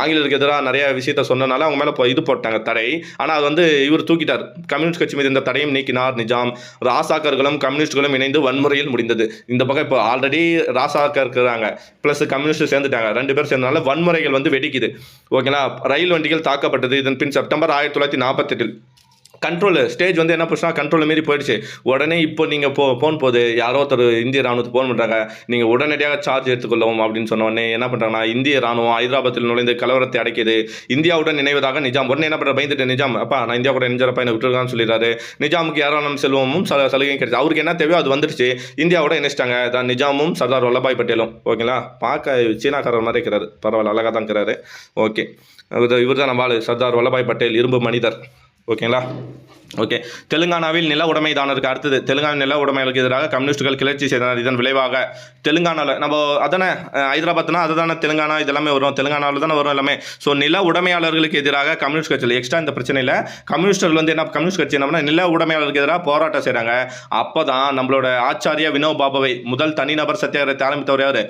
S1: ஆங்கிலேயருக்கு எதிராக நிறைய விஷயத்த சொன்னனால அவங்க மேலே இது போட்டாங்க தடை. ஆனால் அது வந்து இவர் தூக்கிட்டார். கம்யூனிஸ்ட் கட்சி மீது இருந்த தடையும் நீக்கினார் நிஜாம். ராசாக்கர்களும் கம்யூனிஸ்டுகளும் இணைந்து வன்முறையில் முடிந்தது. இந்த பக்கம் இப்போ ஆல்ரெடி ராசாக்கர் இருக்கிறாங்க, ப்ளஸ் கம்யூனிஸ்ட் சேர்ந்துட்டாங்க, 2 பேர் சேர்ந்தனால வன்முறைகள் வந்து வெடிக்குது. ஓகேங்களா, ரயில் வண்டிகள் தாக்கப்பட்டது. இதன் பின் செப்டம்பர் 1948 கண்ட்ரோல் ஸ்டேஜ் வந்து என்ன பிரச்சனை, கண்ட்ரோல் மீறி போயிடுச்சு. உடனே இப்போ நீங்கள் ஃபோன் போது யாரோ ஒருத்தர் இந்திய ராணுவத்துக்கு ஃபோன் பண்ணுறாங்க, நீங்கள் உடனடியாக சார்ஜ் எடுத்துக்கொள்ளவும் அப்படின்னு சொன்ன உடனே என்ன பண்ணுறாங்கன்னா இந்திய ராணுவம் ஹைதராபாத்தில் நுழைந்து கலவரத்தை அடைக்கிது. இந்தியாவுடன் இணைவதாக நிஜாம் உடனே என்ன பண்ணுற, பயந்துட்டு நிஜாம், அப்பா நான் இந்தியா கூட இணைஞ்சப்பா என்ன விட்டுருக்கான்னு சொல்லிடுறாரு. நிஜாமுக்கு யாராலும் செல்வமும் சலுகையும் கிடைச்சு, அவருக்கு என்ன தேவையோ அது வந்துடுச்சு. இந்தியாவோட இணைச்சிட்டாங்க தான் நிஜாமும் சர்தார் வல்லபாய் பட்டேலும். ஓகேங்களா, பார்க்க சீனாக்காரர் மாதிரி இருக்கிறாரு, பரவாயில்ல, அழகாக தான் இருக்கிறாரு. ஓகே, இவர் தான் நம்ம ஆளு, சர்தார் வல்லபாய் பட்டேல், இரும்பு மனிதர். ஓகேங்களா, ஓகே. தெலுங்கானாவில் நில உடைமைதானருக்கு அடுத்தது தெலுங்கானா நில உடைமைகளுக்கு எதிராக கம்யூனிஸ்டுகள் கிளர்ச்சி செய்தனர். இதன் விளைவாக தெலுங்கானாவில் நம்ம அதானே ஹைதராபாத்னா அதுதானே தெலுங்கானா, இதெல்லாமே வரும், தெலுங்கானாவில் தானே வரும் எல்லாமே. ஸோ நில உடைமையாளர்களுக்கு எதிராக கம்யூனிஸ்ட் கட்சியில் எக்ஸ்ட்ரா இந்த பிரச்சனையில் கம்யூனிஸ்டர்கள் வந்து என்ன, கம்யூனிஸ்ட் கட்சி என்ன நில உடைமையாளர்களுக்கு எதிராக போராட்டம் செய்கிறாங்க. அப்போ தான் நம்மளோட ஆச்சாரியா வினோபாபாவை, முதல் தனிநபர் சத்தியாகிரகத்தை ஆரம்பித்தவர் யார்,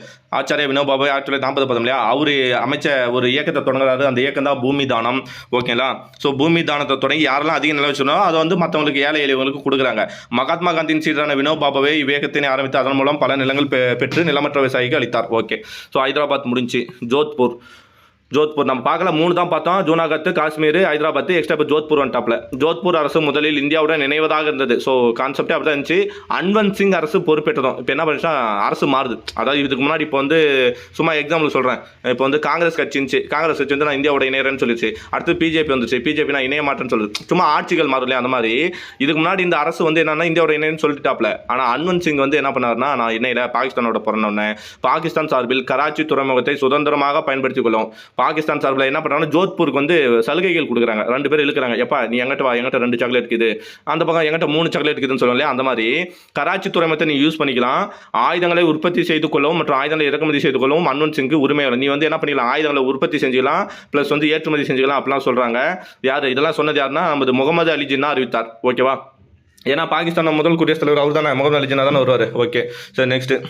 S1: ஆச்சாரியா வினோபாபாவை 1940 இல்லையா, அவர் அமைச்ச ஒரு இயக்கத்தை தொடங்குறாரு. அந்த இயக்கம் தான் பூமி தானம். ஓகேங்களா, ஸோ பூமி தானத்தை தொடங்கி யாரெல்லாம் அதிக நிலம் வச்சுருந்தோ அதை வந்து மற்றவங்களுக்கு ஏழை எளியவங்களுக்கு கொடுக்குறாங்க. மகாத்மா காந்தியின் சீடரான வினோபாபாவை இவ்வியக்கத்தினை ஆரம்பித்து அதன் மூலம் பல நிலங்கள் பெற்று நிலமற்ற விவசாயிக்கு அளித்தார். ஓகே, ஸோ ஹைதராபாத் முடிஞ்சு. ஜோத்பூர் நம்ம பார்க்கல, 3 தான் பார்த்தோம், ஜூனாகத், காஷ்மீர், ஹைதராபாத், எக்ஸ்ட்ரா இப்போ ஜோத்பூர் வந்துட்டாப்ல. ஜோத்பூர் அரசு முதலில் இந்தியாவுடன் இணைவதாக இருந்தது. ஸோ கான்செப்டே அப்படி தான் இருந்துச்சு. அன்வந்த் சிங் அரசு பொறுப்பேற்றதும் இப்போ என்ன பண்ணிச்சா அரசு மாறுது. அதாவது இதுக்கு முன்னாடி இப்போ வந்து சும்மா எக்ஸாம்பிள் சொல்கிறேன், இப்போ வந்து காங்கிரஸ் கட்சி இருந்துச்சு, காங்கிரஸ் கட்சி வந்து நான் இந்தியாவோட இணையறேன்னு சொல்லிச்சு. அடுத்து பிஜேபி வந்துச்சு, பிஜேபி நான் இணைய மாட்டேன்னு சொல்லுது. சும்மா ஆட்சிகள் மாறும் இல்லையா, அந்த மாதிரி இதுக்கு முன்னாடி இந்த அரசு வந்து என்னன்னா இந்தியாவோட இணையன்னு சொல்லிட்டாப்ல. ஆனால் அன்வந்த் சிங் வந்து என்ன பண்ணாருன்னா, நான் இணையில பாகிஸ்தானோட பிறந்தோன்னே பாகிஸ்தான் சார்பில் கராச்சி துறைமுகத்தை சுதந்திரமாக பயன்படுத்திக் கொள்ளும். பாகிஸ்தான் சார்பில் என்ன பண்ணுறாங்க, ஜோத்பூருக்கு வந்து சலுகைகள் கொடுக்குறாங்க. 2 பேர் இழுக்கிறாங்க, எப்பா நீ எங்கிட்ட வா, எங்கிட்ட 2 சாக்லேட் இருக்குது, அந்த பக்கம் எங்கிட்ட 3 சாக்லேட் இருக்குதுன்னு சொல்லுவோம் இல்லையா, அந்த மாதிரி கராச்சி துறைமுகத்தை நீ யூஸ் பண்ணிக்கலாம். ஆயுதங்களை உற்பத்தி செய்து கொள்ளவும் மற்றும் ஆயுதங்களை இறக்குமதி செய்து கொள்ளவும் அன்வந்த் சிங்கு உரிமை. நீ வந்து என்ன பண்ணிக்கலாம், ஆயுதங்களை உற்பத்தி செஞ்சுக்கலாம், ப்ளஸ் வந்து ஏற்றுமதி செஞ்சுக்கலாம் அப்படிலாம் சொல்கிறாங்க. யார் இதெல்லாம் சொன்னது யாருன்னா, நமது முகமது அலி ஜின்னா அறிவித்தார். ஓகேவா, ஏன்னா பாகிஸ்தான் முதல் குடியரசுத் தலைவர் அவர் தானே, முகமது அலி ஜின்னா தானே வருவார். ஓகே, சரி நெக்ஸ்ட்டு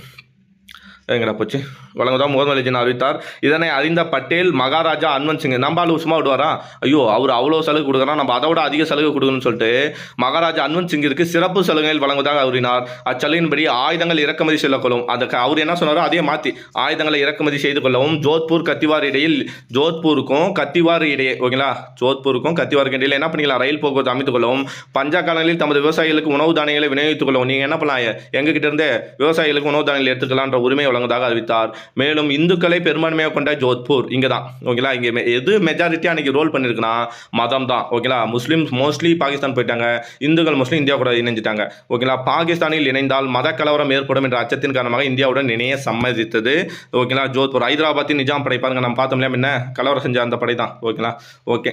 S1: எங்கடா போச்சு, வழங்குதான் முகமது அலி ஜின்னா அறிவித்தார். இதனை அறிந்த பட்டேல் மகாராஜா அன்வந்த் சிங், நம்பாலு சும்மா விடுவாரா, ஐயோ அவர் அவ்வளோ சலுகை கொடுக்குறா, நம்ம அதோட அதிக சலுகை கொடுக்கணும்னு சொல்லிட்டு மகாராஜா அன்வந்த் சிங்கிற்கு சிறப்பு சலுகைகள் வழங்குவதாக கூறினார். அச்சலுகையின்படி ஆயுதங்கள் இறக்குமதி செய்யக்கொள்ளும், அதுக்கு அவர் என்ன சொன்னாரோ அதே மாற்றி ஆயுதங்களை இறக்குமதி செய்து கொள்ளவும். ஜோத்பூர் கத்திவார் இடையில், ஜோத்பூருக்கும் கத்திவார் இடையே, ஓகேங்களா, ஜோத்பூருக்கும் கத்திவாருக்கு இடையில் என்ன பண்ணிக்கலாம், ரயில் போக்குவரத்து அமைத்துக் கொள்ளவும். பஞ்சா காலங்களில் தமது விவசாயிகளுக்கு உணவு தானியங்களை விநியோகித்துக் கொள்ளவும். நீங்கள் என்ன பண்ணலாம், எங்ககிட்ட இருந்தே விவசாயிகளுக்கு உணவு தானியங்கள் எடுத்துக்கலான்ற உரிமை வழங்குவதாக அறிவித்தார். மேலும் இந்துக்களை பெரும்பான்மையாக கொண்ட ஜோத்பூர் இங்கே தான். ஓகேங்களா, இங்கே எது மெஜாரிட்டியாக அன்றைக்கி ரோல் பண்ணியிருக்குன்னா மதம் தான். ஓகேங்களா, முஸ்லீம்ஸ் மோஸ்ட்லி பாகிஸ்தான் போயிட்டாங்க, இந்துக்கள் மோஸ்ட்லி இந்தியா கூட இணைஞ்சிட்டாங்க. ஓகேங்களா, பாகிஸ்தானில் இணைந்தால் மத கலவரம் ஏற்படும் என்ற அச்சத்தின் காரணமாக இந்தியாவுடன் இணைய சம்மதித்தது. ஓகேங்களா, ஜோத்பூர் ஹைதராபாத்தின் நிஜாம் படை பாருங்க, நம்ம பார்த்தோம் இல்லையா, என்ன கலவரம் செஞ்ச அந்த படை தான். ஓகேங்களா, ஓகே,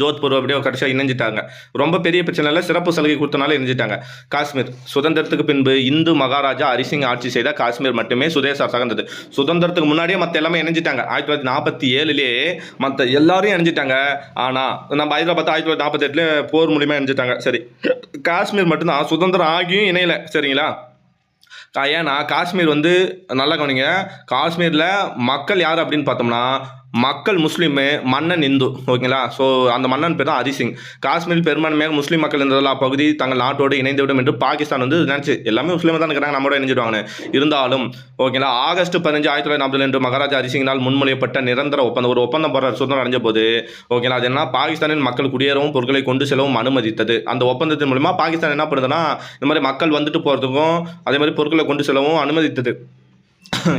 S1: ஜோத்பூர் அப்படியே கடைசியாக இணைஞ்சிட்டாங்க. ரொம்ப பெரிய பிரச்சனை இல்லை, சிறப்பு சலுகை கொடுத்தனால இணைஞ்சிட்டாங்க. காஷ்மீர் சுதந்திரத்துக்கு பின்பு இந்து மகாராஜா ஹரிசிங் ஆட்சி செய்த காஷ்மீர் மட்டுமே சுதேச அரசாக இருந்தது. சுதந்திரத்துக்கு முன்னாடியே மற்ற எல்லாமே இணைஞ்சிட்டாங்க. 1947 மற்ற எல்லாரும் இணைஞ்சிட்டாங்க. ஆனால் நம்ம ஹைதராபாத் 1948 போர் மூலியமாக இணைஞ்சிட்டாங்க. சரி, காஷ்மீர் மட்டும்தான் சுதந்திரம் ஆகியும் இணையலை. சரிங்களா, ஏன்னா காஷ்மீர் வந்து நல்லா கவனிங்க, காஷ்மீரில் மக்கள் யார் அப்படின்னு பார்த்தோம்னா மக்கள் முஸ்லீமு, மன்னன் இந்து. ஓகேங்களா? ஸோ அந்த மன்னன் பேர் தான் ஹரிசிங். காஷ்மீரில் பெரும்பான்மையாக முஸ்லீம் மக்கள் இருந்ததால் அப்பகுதி தங்கள் நாட்டோடு இணைந்துவிடும் என்று பாகிஸ்தான் வந்து நினச்சி, எல்லாமே முஸ்லீமாக தான் இருக்கிறாங்க, நம்மளோட இணைஞ்சிடுவாங்க. இருந்தாலும் ஓகேங்களா, ஆகஸ்ட் 15, 1940 என்று மகாராஜா ஹரிசிங்கினால் முன்மொழியப்பட்ட நிரந்தர ஒப்பந்தம், ஒரு ஒப்பந்தம் போடுற சுதந்திரம் அடைஞ்ச போது ஓகேங்களா, அது என்ன, பாகிஸ்தானின் மக்கள் குடியேறவும் பொருட்களை கொண்டு செல்லவும் அனுமதித்தது. அந்த ஒப்பந்தத்தின் மூலமா பாகிஸ்தான் என்ன பண்ணுதுன்னா, இந்த மாதிரி மக்கள் வந்துட்டு போகிறதுக்கும் அதே மாதிரி பொருட்களை கொண்டு செல்லவும் அனுமதித்தது.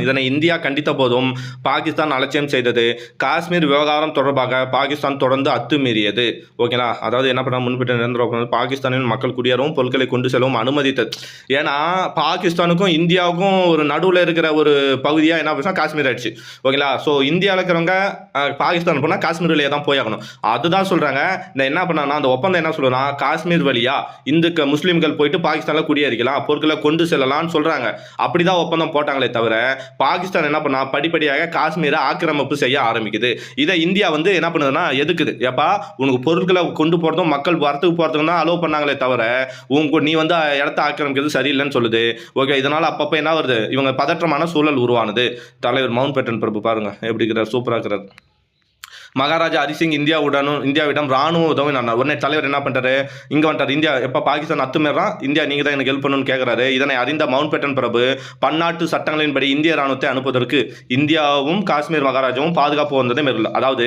S1: இதனை இந்தியா கண்டித்த போதும் பாகிஸ்தான் அலட்சியம் செய்தது. காஷ்மீர் விவகாரம் தொடர்பாக பாகிஸ்தான் தொடர்ந்து அத்துமீறியது. ஓகேங்களா, அதாவது என்ன பண்ண, முன்பிட்ட நிரந்தர ஒப்பந்தம் பாகிஸ்தானின் மக்கள் குடியேறவும் பொருட்களை கொண்டு செல்லவும் அனுமதித்தது. ஏன்னா பாகிஸ்தானுக்கும் இந்தியாவுக்கும் ஒரு நடுவில் இருக்கிற ஒரு பகுதியாக என்ன பண்ணா காஷ்மீர் ஆயிடுச்சு. ஓகேங்களா, ஸோ இந்தியாவில் இருக்கிறவங்க பாகிஸ்தான் போனால் காஷ்மீர் வழியாக தான் போயாகணும். அதுதான் சொல்கிறாங்க. இந்த என்ன பண்ணாங்கன்னா, அந்த ஒப்பந்தம் என்ன சொல்லுன்னா, காஷ்மீர் வழியா இந்துக்கள் முஸ்லீம்கள் போயிட்டு பாகிஸ்தானில் குடியேறிக்கலாம், பொருட்களை கொண்டு செல்லலாம்னு சொல்கிறாங்க. அப்படிதான் ஒப்பந்தம் போட்டாங்களே தவிர பாகிஸ்தான் என்ன பண்ணா, படிப்படியாக காஷ்மீரை ஆக்கிரமிப்பு செய்ய ஆரம்பிக்குது. இதை இந்தியா வந்து என்ன பண்ணுதுன்னா எதுக்குது, எப்பா உனக்கு பொருட்களை கொண்டு போறதும் மக்கள் வரத்துக்கு போறதுக்கு தான் அலோவ் பண்ணாங்களே தவிர நீ வந்து இடத்த ஆக்கிரமிக்கிறது சரியில்லைன்னு சொல்லுது. ஓகே, இதனால அப்பப்போ என்ன வருது, இவங்க பதற்றமான சூழல் உருவானது. தலைவர் மவுண்ட் பேட்டன் பிரபு பாருங்க எப்படி இருக்கிறார், சூப்பராக இருக்கிறார். மகாராஜா ஹரிசிங் இந்தியாவிடம் ராணுவ உதவி நடந்தார். உடனே தலைவர் என்ன பண்ணுறாரு, இங்கே வந்துட்டார். இந்தியா எப்போ பாகிஸ்தான் அத்துமீறான், இந்தியா நீங்கள் தான் எனக்கு ஹெல்ப் பண்ணணும்னு கேட்குறாரு. இதனை அறிந்த மவுண்ட் பேட்டன் பிரபு பன்னாட்டு சட்டங்களின்படி இந்திய ராணுவத்தை அனுப்புவதற்கு இந்தியாவும் காஷ்மீர் மகாராஜாவும் பாதுகாப்பு வந்ததை மேற்கொள்ள. அதாவது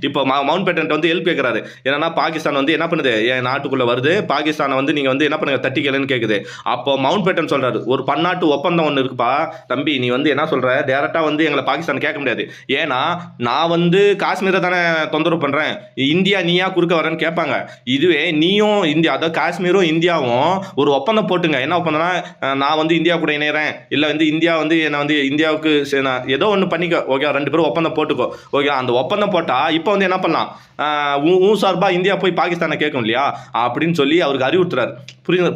S1: இப்போ மவுண்ட் பேட்டன் வந்து ஹெல்ப் கேட்குறாரு. ஏன்னா பாகிஸ்தான் வந்து என்ன பண்ணுது, என் நாட்டுக்குள்ளே வருது, பாகிஸ்தானை வந்து நீங்கள் வந்து என்ன பண்ணுங்க தட்டி கேளுன்னு கேட்குது. அப்போ மவுண்ட் பேட்டன் சொல்கிறாரு, ஒரு பன்னாட்டு ஒப்பந்தம் ஒன்று இருக்குப்பா தம்பி, நீ வந்து என்ன சொல்கிற, டேரெக்டாக வந்து எங்களை பாகிஸ்தான் கேட்க முடியாது. ஏன்னா நான் வந்து காஷ்மீரை தானே தொந்தரவு பண்ணுறேன், இந்தியா நீயா குறுக்க வரேன்னு கேட்பாங்க. இதுவே நீயும் இந்தியா, அதாவது காஷ்மீரும் இந்தியாவும் ஒரு ஒப்பந்தம் போட்டுங்க. என்ன ஒப்பந்தம்னா, நான் வந்து இந்தியா கூட இணைகிறேன், இல்லை வந்து இந்தியா வந்து என்னை வந்து இந்தியாவுக்கு ஏதோ ஒன்று பண்ணிக்கோ. ஓகே, ரெண்டு பேரும் ஒப்பந்தம் போட்டுக்கோ. ஓகே, அந்த ஒப்பந்தம் போட்டால் இப்போ வந்து என்ன பண்ணலாம், சார்பாக இந்தியா போய் பாகிஸ்தானை கேட்கும் இல்லையா அப்படின்னு சொல்லி அவருக்கு அறிவுறுத்துறாரு.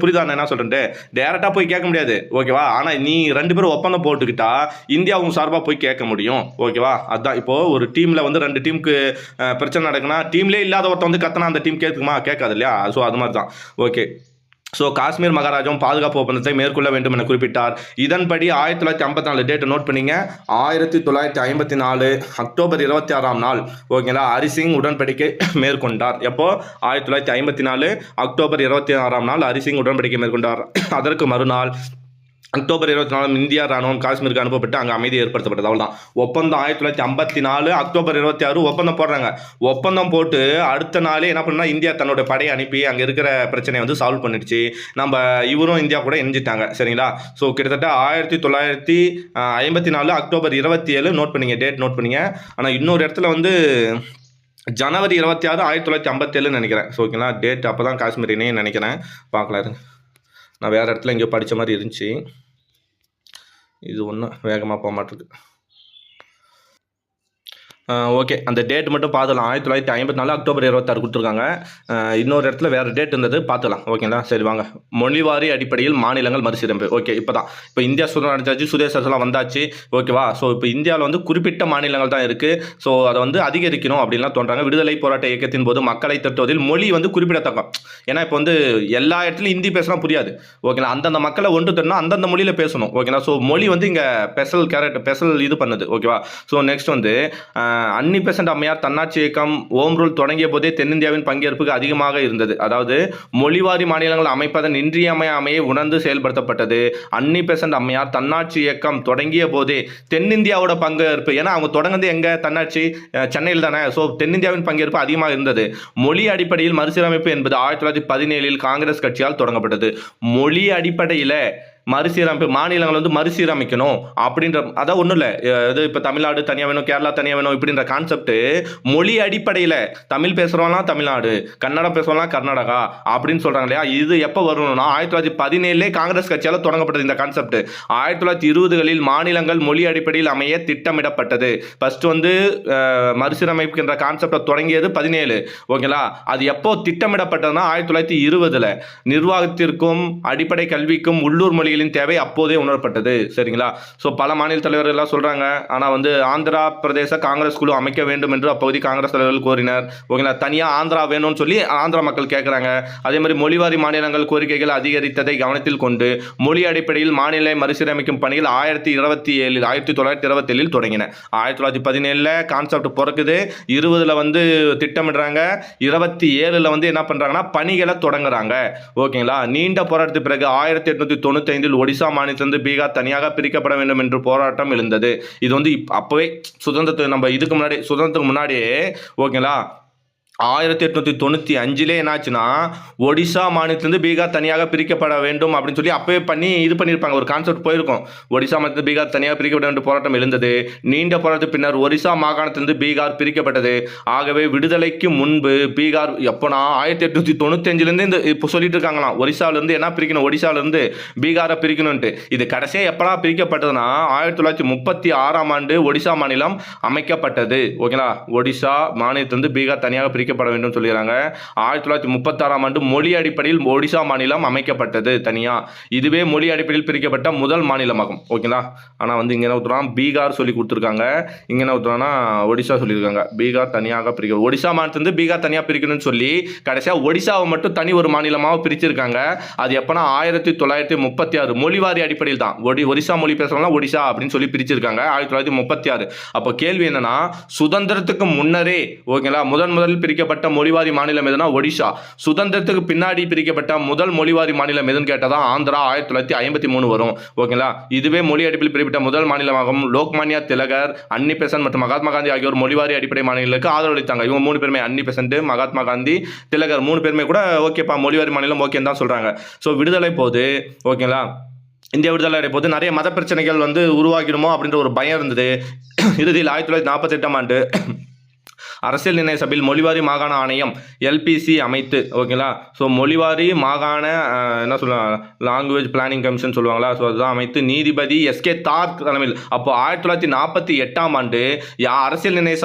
S1: புரியுதா நான் என்ன சொல்கிறேன்ட்டு, டேரெக்டாக போய் கேட்க முடியாது. ஓகேவா, ஆனால் நீ ரெண்டு பேரும் ஒப்பந்தம் போட்டுக்கிட்டா இந்தியா உங்க சார்பாக போய் கேட்க முடியும். ஓகேவா, அதுதான் இப்போது ஒரு டீமில் வந்து ரெண்டு டீமுக்கு பிரச்சனை நடக்குன்னா, டீம்லேயே இல்லாத ஒருத்தன் வந்து கத்தனா அந்த டீம் கேட்குமா, கேட்காது இல்லையா. ஸோ அது மாதிரி தான். ஓகே, ஸோ காஷ்மீர் மகாராஜாவும் பாதுகாப்பு ஒப்பந்தத்தை மேற்கொள்ள வேண்டும் என குறிப்பிட்டார். இதன்படி 1954 டேட்டை நோட் பண்ணிங்க, 1954 அக்டோபர் 26ஆம் நாள் ஓகேங்களா ஹரிசிங் உடன்படிக்கை மேற்கொண்டார். எப்போ 1954 அக்டோபர் 26ஆம் நாள் ஹரிசிங் உடன்படிக்கை மேற்கொண்டார். அதற்கு மறுநாள் அக்டோபர் 24 இந்தியா ராணுவம் காஷ்மீருக்கு அனுப்பப்பட்டு அங்கே அமைதி ஏற்படுத்தப்பட்டது. அவ்வளோதான் ஒப்பந்தம். 1954 அக்டோபர் 26 ஒப்பந்தம் போடுறாங்க. ஒப்பந்தம் போட்டு அடுத்த நாளே என்ன பண்ணா, இந்தியா தன்னோட படையை அனுப்பி அங்கே இருக்கிற பிரச்சனையை வந்து சால்வ் பண்ணிடுச்சு. நம்ம இவரும் இந்தியா கூட இணைஞ்சிட்டாங்க. சரிங்களா, ஸோ கிட்டத்தட்ட 1954 அக்டோபர் 27 நோட் பண்ணிங்க, டேட் நோட் பண்ணிங்க. ஆனால் இன்னொரு இடத்துல வந்து ஜனவரி 26 1957 நினைக்கிறேன். ஸோ ஓகேங்களா, டேட் அப்போ தான் காஷ்மீர் இணைன்னு நினைக்கிறேன். பார்க்கலாம், நான் வேறு இடத்துல எங்கேயோ படித்த மாதிரி இருந்துச்சு. இது ஒன்றும் வேகமாக போக மாட்டேங்குது. ஓகே, அந்த டேட் மட்டும் பார்த்துலாம். 1954 அக்டோபர் 26 கொடுத்துருக்காங்க. இன்னொரு இடத்துல வேறு டேட் இருந்தது, பார்த்துலாம். ஓகேங்களா, சரி வாங்க. மொழிவாரி அடிப்படையில் மாநிலங்கள் மறுசீரமைப்பு. ஓகே, இப்போ இந்தியா சுதந்திரம் அடைஞ்சாச்சு, சுதேசலாம் வந்தாச்சு. ஓகேவா, ஸோ இப்போ இந்தியாவில் வந்து குறிப்பிட்ட மாநிலங்கள் தான் இருக்குது. ஸோ அதை வந்து அதிகரிக்கணும் அப்படின்லாம் தோன்றாங்க. விடுதலை போராட்ட இயக்கத்தின் போது மக்களை தட்டுவதில் மொழி வந்து குறிப்பிடத்தக்கம். ஏன்னா இப்போ வந்து எல்லா இடத்துலையும் ஹிந்தி பேசினா புரியாது. ஓகேங்களா, அந்தந்த மக்களை ஒன்று தரணும், அந்தந்த மொழியில் பேசணும். ஓகேங்களா, ஸோ மொழி வந்து இங்கே ஸ்பெஷல் இது பண்ணுது. ஓகேவா, ஸோ நெக்ஸ்ட் வந்து அன்னி பெசன்ட் அம்மையார் தன்னாட்சி இயக்கம் ஓம் ரூல் தொடங்கிய போதே தென்னிந்தியாவின் பங்கேற்புக்கு அதிகமாக இருந்தது. அதாவது மொழிவாரி மாநிலங்கள் அமைப்பதன் இன்றியமையாமையை உணர்ந்து செயல்படுத்தப்பட்டது. அன்னி பெசன்ட் அம்மையார் தன்னாட்சி இயக்கம் தொடங்கிய போதே தென்னிந்தியாவோட பங்கேற்பு, ஏன்னா அவங்க தொடங்குது எங்க, தன்னாட்சி சென்னையில் தானே. ஸோ தென்னிந்தியாவின் பங்கேற்பு அதிகமாக இருந்தது. மொழி அடிப்படையில் மறுசீரமைப்பு என்பது 1917 காங்கிரஸ் கட்சியால் தொடங்கப்பட்டது. மொழி அடிப்படையில் மறுசீரமைப்பு, மாநிலங்கள் வந்து மறுசீரமைக்கணும் அப்படின்ற, அதான் ஒன்றும் இல்லை. இது இப்போ தமிழ்நாடு தனியாக வேணும், கேரளா தனியாக வேணும் இப்படின்ற கான்செப்ட் மொழி அடிப்படையில் தமிழ் பேசுகிறவங்களாம் தமிழ்நாடு, கன்னடம் பேசுகிறவங்களாம் கர்நாடகா அப்படின்னு சொல்கிறாங்க இல்லையா. இது எப்போ வரணும்னா 1917 காங்கிரஸ் கட்சியால் தொடங்கப்பட்டது இந்த கான்செப்ட். 1920களில் மாநிலங்கள் மொழி அடிப்படையில் அமைய திட்டமிடப்பட்டது. ஃபர்ஸ்ட் வந்து மறுசீரமைப்புன்ற கான்செப்டை தொடங்கியது 17. ஓகேங்களா, அது எப்போ திட்டமிடப்பட்டதுன்னா 1920. நிர்வாகத்திற்கும் அடிப்படை கல்விக்கும் உள்ளூர் மொழி கோரிக்கைகளின் தேவை அப்போதே உணரப்பட்டது. சரிங்களா? ஸோ பல மாநில தலைவர்கள் எல்லாம் சொல்றாங்க. ஆனா வந்து ஆந்திரா பிரதேச காங்கிரஸ் குழு அமைக்க வேண்டும் என்று அப்பகுதி காங்கிரஸ் தலைவர்கள் கோரினர். ஓகேங்களா? தனியா ஆந்திரா வேணும்னு சொல்லி ஆந்திரா மக்கள் கேட்கறாங்க. அதே மாதிரி மொழிவாரி மாநிலங்கள் கோரிக்கைகள் அதிகரித்ததை கவனத்தில் கொண்டு மொழி அடிப்படையில் மாநில மறுசீரமைக்கும் பணிகள் 1927 தொடங்கின. 1917 கான்செப்ட் பிறக்குது, 20 வந்து திட்டமிடுறாங்க, 27 வந்து என்ன பண்றாங்கன்னா பணிகளை தொடங்குறாங்க. ஓகேங்களா? நீண்ட போராட்டத்துக்கு பிறகு 1895 ஒடிசா மாநிலத்திலிருந்து பீகார் தனியாக பிரிக்கப்பட வேண்டும் என்று போராட்டம் எழுந்தது. இது வந்து அப்பவே சுதந்திரத்துக்கு நம்ம இதுக்கு முன்னாடி சுதந்திரத்துக்கு முன்னாடியே ஓகேங்களா 1895 என்னாச்சுன்னா ஒடிசா மாநிலத்திலிருந்து பீகார் தனியாக பிரிக்கப்பட வேண்டும் அப்படின்னு சொல்லி அப்பவே பண்ணி இது பண்ணியிருப்பாங்க. ஒரு கான்செப்ட் போயிருக்கும். ஒடிசா மாநிலத்திலிருந்து பீகார் தனியாக பிரிக்கப்பட வேண்டும் போராட்டம் எழுந்தது. நீண்ட போராட்டத்துக்கு பின்னர் ஒடிசா மாகாணத்திலிருந்து பீகார் பிரிக்கப்பட்டது. ஆகவே விடுதலைக்கு முன்பு பீகார் எப்போனா 1895 இந்த இப்போ சொல்லிட்டு இருக்காங்களாம். ஒரிசாவிலிருந்து என்ன பிரிக்கணும், ஒடிசாவிலிருந்து பீகாரை பிரிக்கணும்ட்டு. இது கடைசியாக எப்படா பிரிக்கப்பட்டதுன்னா 1936 ஒடிசா மாநிலம் அமைக்கப்பட்டது. ஓகேங்களா? ஒடிசா மாநிலத்திலிருந்து பீகார் தனியாக பிரிக்கப்பட வேண்டும் சொல்லிடுறாங்க. 1936 மொழி அடிப்படையில் ஒடிசா மாநிலம் அமைக்கப்பட்டது தனியா. இதுவே மொழி அடிப்படையில் பிரிக்கப்பட்ட முதல் மாநிலமாகும். ஓகேங்களா? ஆனால் வந்து இங்கே என்ன ஊற்றுறான், பீகார் சொல்லி கொடுத்துருக்காங்க. இங்கே என்ன ஊற்றுறான்னா ஒடிசா சொல்லியிருக்காங்க. பீகார் தனியாக பிரிக்க ஒடிசா மாநிலத்திலிருந்து பீகார் தனியாக பிரிக்கணும்னு சொல்லி கடைசியாக ஒடிசாவை மட்டும் தனி ஒரு மாநிலமாக பிரிச்சிருக்காங்க. அது எப்போனா 1936 மொழிவாரி அடிப்படையில் தான். ஒடிசா மொழி பேசுறவங்க ஒடிசா அப்படின்னு சொல்லி பிரிச்சிருக்காங்க 1936. அப்போ கேள்வி என்னன்னா, சுதந்திரத்துக்கு முன்னரே ஓகேங்களா முதலில் பிரிக்கப்பட்ட மொழிவாரி மாநிலம் எதுனா ஒடிசா. சுதந்திரத்துக்கு பின்னாடி பிரிக்கப்பட்ட முதல் மொழிவாரி மாநிலம் எதுன்னு கேட்டதான் ஆந்திரா 1953 வரும். ஓகேங்களா? இதுவே மொழி அடிப்படையில் பிரிக்கப்பட்ட முதல் மாநிலமாகும். லோக்மான்யா திலகர், அன்னி பெசன்ட் மற்றும் மகாத்மா காந்தி ஆகியோர் மொழிவாரி அடிப்படை மாநிலங்களுக்கு ஆதரவளித்தாங்க. இவங்க 3 பேருமே அன்னி பெசன்ட், மகாத்மா காந்தி, திலகர் 3 பேருமே கூட ஓகேப்பா மொழிவாரி மாநிலம் ஓகேன்னு தான் சொல்றாங்க. ஸோ விடுதலை போது ஓகேங்களா இந்தியா விடுதலை அடைய போது நிறைய மத பிரச்சனைகள் வந்து உருவாக்கிடுமோ அப்படின்ற ஒரு பயம் இருந்தது. இறுதியில் 1948 அரசியல் நிர்ணய சபையில் மொழிவாரி மாகாண ஆணையம் எல்பிசி அமைத்து ஓகேங்களா. ஸோ மொழிவாரி மாகாண என்ன சொல்லுவாங்க லாங்குவேஜ் பிளானிங் கமிஷன் சொல்லுவாங்களா. ஸோ அதுதான் அமைத்து நீதிபதி எஸ்கே தார் தலைமையில் அப்போ 1948 அரசியல் நிர்ணய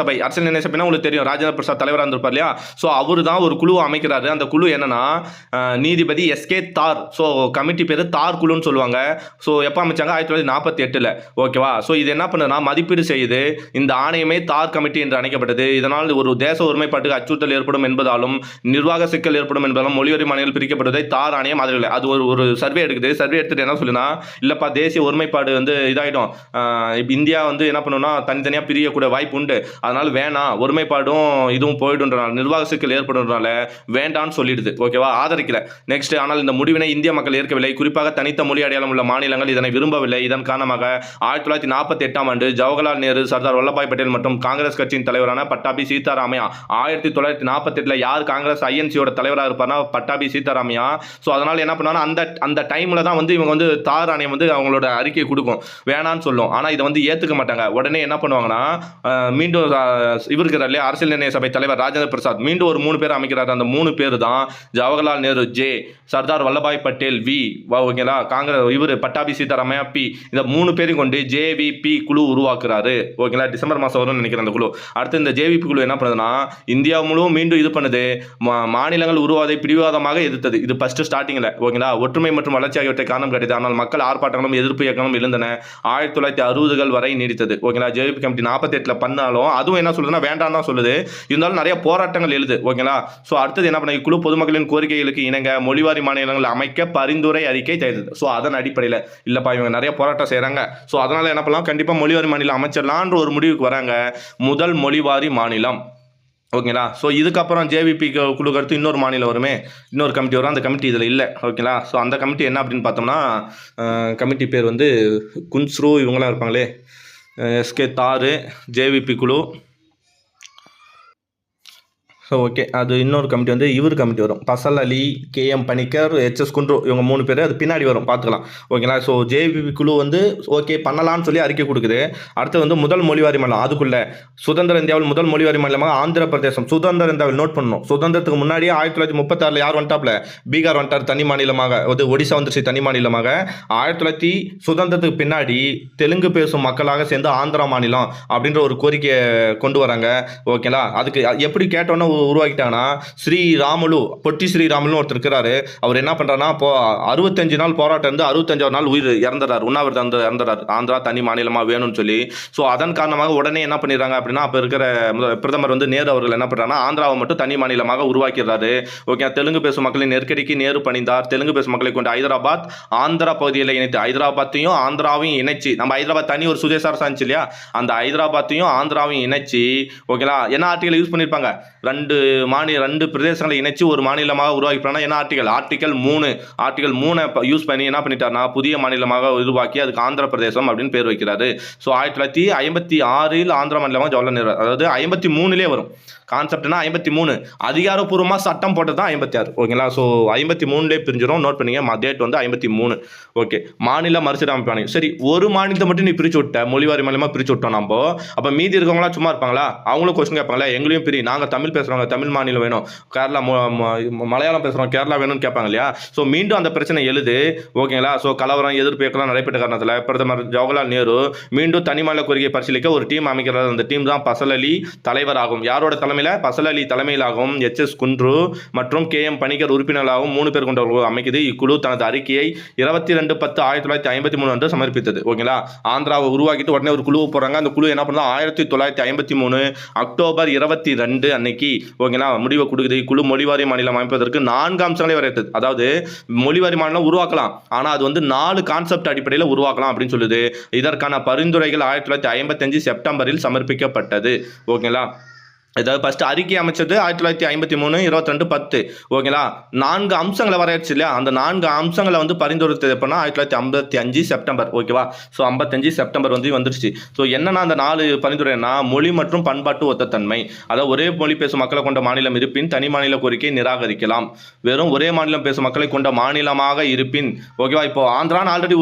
S1: சபைனா உங்களுக்கு தெரியும், ராஜேந்திர பிரசாத் தலைவராக இருந்திருப்பார் இல்லையா. ஸோ அவர் தான் ஒரு குழுவை அமைக்கிறாரு. அந்த குழு என்னன்னா நீதிபதி எஸ்கே தார். ஸோ கமிட்டி பேர் தார் குழுன்னு சொல்லுவாங்க. ஸோ எப்போ அமைச்சாங்க 1948 ஓகேவா. ஸோ இது என்ன பண்ணுதுன்னா மதிப்பீடு செய்யுது. இந்த ஆணையமே தார் கமிட்டி என்று அழைக்கப்பட்டது. இதனால் ஒரு தேச ஒருமைப்பாட்டுக்கு அச்சுறுத்தல் ஏற்படும் என்பதாலும் நிர்வாக சிக்கல் ஏற்படும் என்பதாலும் மொழிவாரி மாநிலங்கள் பிரிக்கப்படுவதை தார் ஆணையம் ஆதரவில்லை. அது ஒரு சர்வே எடுக்குது. சர்வே எடுத்துட்டு என்ன சொல்லுனா, இல்லப்பா தேசிய ஒருமைப்பாடு வந்து இதாயிடும், இந்தியா வந்து என்ன பண்ணுன்னா தனித்தனியாக பிரியக்கூடிய வாய்ப்பு உண்டு, அதனால வேணாம், ஒருமைப்பாடும் இதுவும் போயிடுன்றனால நிர்வாக சிக்கல் ஏற்படுறதுனால வேண்டான்னு சொல்லிடுது. ஓகேவா, ஆதரிக்கல. நெக்ஸ்ட், ஆனால் இந்த முடிவினை இந்திய மக்கள் ஏற்கவில்லை. குறிப்பாக தனித்த மொழி அடையாளம் உள்ள மாநிலங்கள் இதனை விரும்பவில்லை. இதன் காரணமாக 1948 ஜவஹர்லால் நேரு, சர்தார் வல்லபாய் பட்டேல் மற்றும் காங்கிரஸ் கட்சியின் தலைவரான பட்டாபி சீதாராமையா 1948 யார் காங்கிரஸ் ஐஎன்சியோட தலைவராக இருப்பார்னா பட்டாபி சீதாராமையா. ஸோ அதனால என்ன பண்ணாங்கன்னா அந்த டைம்ல தான் வந்து இவங்க வந்து தார் ஆணையம் வந்து அவங்களோட அறிக்கையை கொடுக்கும், வேணான்னு சொல்லும். ஆனால் இதை வந்து ஏற்றுக்க மாட்டாங்க. உடனே என்ன பண்ணுவாங்கன்னா மீண்டும் இவர் இருக்கிறார் இல்லையா அரசியல் நிர்ணய சபை தலைவர் ராஜேந்திர பிரசாத், மீண்டும் ஒரு 3 பேர் அமைக்கிறார். அந்த 3 பேர் தான் ஜவஹர்லால் நேரு ஜே, சர்தார் வல்லபாய் பட்டேல் வி, ஓகேங்களா, காங்கிரஸ் இவர் பட்டாபி சீதாராமையா பி. இந்த 3 பேரையும் கொண்டு ஜேவிபி குழு உருவாக்குறாரு. ஓகேங்களா, டிசம்பர் மாதம் வரும்னு நினைக்கிறேன் அந்த குழு. அடுத்து இந்த ஜேவிபி குழு என்ன பண்ணுதுன்னா இந்தியா முழுவதும் மீண்டும் இது பண்ணுது, மாநிலங்கள் உருவாதை பிடிவாதமாக எதிர்த்தது. இது ஃபர்ஸ்ட் ஸ்டார்டிங்ல ஓகேங்களா. ஒற்றுமை மற்றும் வளர்ச்சி ஆகியவற்றை காரணம் கிடைத்தது. ஆனால் மக்கள் ஆர்ப்பாட்டங்களும் எதிர்ப்பு இயக்கங்களும் எழுந்தன. 1960 வரை நீடித்தது. ஓகேங்களா. ஜேவிபி கமிட்டி 48 பண்ணாலும் அதுவும் என்ன சொல்லுதுன்னா வேண்டாம் தான் சொல்லுது. இருந்தாலும் நிறைய போராட்டங்கள் எழுது. ஓகேங்களா. ஸோ அடுத்தது என்ன பண்ண குழு பொதுமக்களின் கோரிக்கைகளுக்கு இணங்க மொழிவாரி மாநிலங்கள் அமைக்க பரிந்துரை அறிக்கை தயாரித்தது. ஸோ அதன் அடிப்படையில் இல்லப்பா இவங்க நிறைய போராட்டம் செய்யறாங்க, ஸோ அதனால என்ன பண்ணலாம், கண்டிப்பா மொழிவாரி மாநிலம் அமைச்சிடலான்ற ஒரு முடிவுக்கு வராங்க. முதல் மொழிவாரி மாநிலம் ஓகேங்களா. ஸோ இதுக்கப்புறம் ஜேவிபி குழு கருத்து இன்னொரு மாநிலம் வருமே, இன்னொரு கமிட்டி வரும். அந்த கமிட்டி இதில் இல்லை. ஓகேங்களா. ஸோ அந்த கமிட்டி என்ன அப்படின்னு பார்த்தோம்னா கமிட்டி பேர் வந்து குன்ஸ்ரு இவங்களாம் இருப்பாங்களே, எஸ்கே தாரு, ஜேவிபி குழு. ஸோ ஓகே, அது இன்னொரு கமிட்டி வந்து இவர் கமிட்டி வரும், பசல் அலி, கேஎம் பணிக்கர், HS குன்ரு, இவங்க 3 பேர். அது பின்னாடி வரும், பார்த்துக்கலாம். ஓகேங்களா. ஸோ ஜேவிபி குழு வந்து ஓகே பண்ணலான்னு சொல்லி அறிக்கை கொடுக்குது. அடுத்து வந்து முதல் மொழிவாரி மாநிலம், அதுக்குள்ள சுதந்திர இந்தியாவில் முதல் மொழிவாரி மாநிலமாக ஆந்திர பிரதேசம். சுதந்திர இந்தியாவில் நோட் பண்ணணும், சுதந்திரத்துக்கு முன்னாடியே 1936 யார் வந்துட்டாப்ல, பீகார் வந்துட்டார் தனி மாநிலமாக. ஒடிசா வந்துருச்சு தனி மாநிலமாக. 1900 சுதந்திரத்துக்கு பின்னாடி தெலுங்கு பேசும் மக்களாக சேர்ந்து ஆந்திரா மாநிலம் அப்படின்ற ஒரு கோரிக்கையை கொண்டு வராங்க. ஓகேங்களா. அதுக்கு எப்படி கேட்டோன்னா உருவாக்கிட்டாங்கன்னா ஸ்ரீராமுலு பொட்டி ஸ்ரீராமுலுன்னு ஒருத்தர் இருக்கிறாரு. அவர் என்ன பண்ணுறாருன்னா இப்போ 65 நாள் போராட்டம் இருந்து 65வது நாள் உயிர் இறந்துறாரு, உண்ணாவிரதம் இறந்துறாரு, ஆந்திரா தனி மாநிலமாக வேணும்னு சொல்லி. ஸோ அதன் காரணமாக உடனே என்ன பண்ணிடுறாங்க அப்படின்னா அப்போ இருக்கிற பிரதமர் வந்து நேரு அவர்கள் என்ன பண்ணுறாங்கன்னா ஆந்திராவை மட்டும் தனி மாநிலமாக உருவாக்கிறாரு. ஓகே, தெலுங்கு பேசும் மக்களின் நெருக்கடிக்கு நேரு பணிந்தார். தெலுங்கு பேசும் மக்களை கொண்டு ஹைதராபாத் ஆந்திரா பகுதியில் இணைத்து ஹைதராபாத்தையும் ஆந்திராவையும் இணைச்சு, நம்ம ஹைதராபாத் தனி ஒரு சுதேச அரசு இருந்துச்சு இல்லையா, அந்த ஹைதராபாத்தையும் ஆந்திராவையும் இணைச்சு ஓகேங்களா என்ன ஆர்டிகல் யூஸ் பண்ணியிருப்பாங்க, ரெண்டு பிரதேசங்களை இணைச்சு ஒரு மாநிலமாக உருவாக்கிப்பாங்க. என்ன ஆர்டிகல் 3 யூஸ் பண்ணி என்ன பண்ணிட்டாருன்னா புதிய மாநிலமாக உருவாக்கி அதுக்கு ஆந்திர பிரதேசம் அப்படின்னு பேர் வைக்கிறாரு. ஸோ 1956 ஆந்திர மாநிலமாக ஜவஹர்லால் நேரு, அதாவது 53 வரும் கான்செப்ட்னா 53, அதிகாரப்பூர்வமாக சட்டம் போட்டது தான் 56. ஓகேங்களா, ஸோ 53 பிரிஞ்சிடும், நோட் பண்ணிங்க. டேட் வந்து 53. ஓகே, மாநில மறுசீரமைப்பாணி. சரி, ஒரு மாநிலத்தை மட்டும் நீ பிரிச்சு விட்ட, மொழிவாரி மாநிலமாக பிரிச்சு விட்டோம் நம்ம, அப்போ மீதி இருக்கவங்களாம் சும்மா இருப்பாங்களா? அவங்களும் கொஸ்டின் கேட்பாங்களா? எங்களையும் பிரி, நாங்கள் தமிழ் பேசுகிறவங்க தமிழ் மாநிலம் வேணும், கேரளா மலையாளம் பேசுகிறோம் கேரளா வேணும்னு கேட்பாங்க இல்லையா? ஸோ மீண்டும் அந்த பிரச்சனை எழுது. ஓகேங்களா, ஸோ கலவரம் எதிர்ப்பு நடைபெற்ற காரணத்தில் பிரதமர் ஜவஹர்லால் நேரு மீண்டும் தனி மாநில கோரிக்கை பரிசீலிக்க ஒரு டீம் அமைக்கிறார். அந்த டீம் தான் பசல் அலி தலைவராகும். யாரோட தலைமையில்? பசல் அலி தலைமையிலாகவும் HS குன்று மற்றும் KM பணிக்கர் உறுப்பினர்களாகவும் 3 பேர் கொண்ட அமைக்குது. இக்குழு தனது அறிக்கையை 22/10/1953 அன்று சமர்ப்பித்தது. ஓகேங்களா, ஆந்திராவை உருவாக்கிட்டு உடனே ஒரு குழுவை போறாங்க. அந்த குழு என்ன பண்ணா 1953 அக்டோபர் 22 அன்னைக்கு ஓகேங்களா முடிவை கொடுக்குது. இக்குழு மொழிவாரி மாநிலம் அமைப்பதற்கு 4 அம்சங்களை வரையறுத்தது. அதாவது மொழிவாரி மாநிலம் உருவாக்கலாம், ஆனா அது வந்து 4 கான்செப்ட் அடிப்படையில் உருவாக்கலாம் அப்படின்னு சொல்லுது. இதற்கான பரிந்துரைகள் 1955 செப்டம்பரில் சமர்ப்பிக்கப்பட்டது. ஓகேங்களா, ஏதாவது ஃபர்ஸ்ட் அறிக்கை அமைச்சது 1953 22/10. ஓகேங்களா, 4 அம்சங்களை வரையறுச்சு இல்லையா, அந்த 4 அம்சங்களை வந்து பரிந்துரைத்தது எப்படின்னா 1955 செப்டம்பர். ஓகேவா, ஸோ 55 செப்டம்பர் வந்து வந்துருச்சு. ஸோ என்னன்னா அந்த 4 பரிந்துரைனா மொழி மற்றும் பண்பாட்டு ஒத்தத்தன்மை, அதாவது ஒரே மொழி பேசும் மக்களை கொண்ட மாநிலம் இருப்பின் தனி மாநில கோரிக்கை நிராகரிக்கலாம். வெறும் ஒரே மாநிலம் பேசும் மக்களை கொண்ட மாநிலமாக இருப்பின், ஓகேவா, இப்போ ஆந்திரான்னு ஆல்ரெடி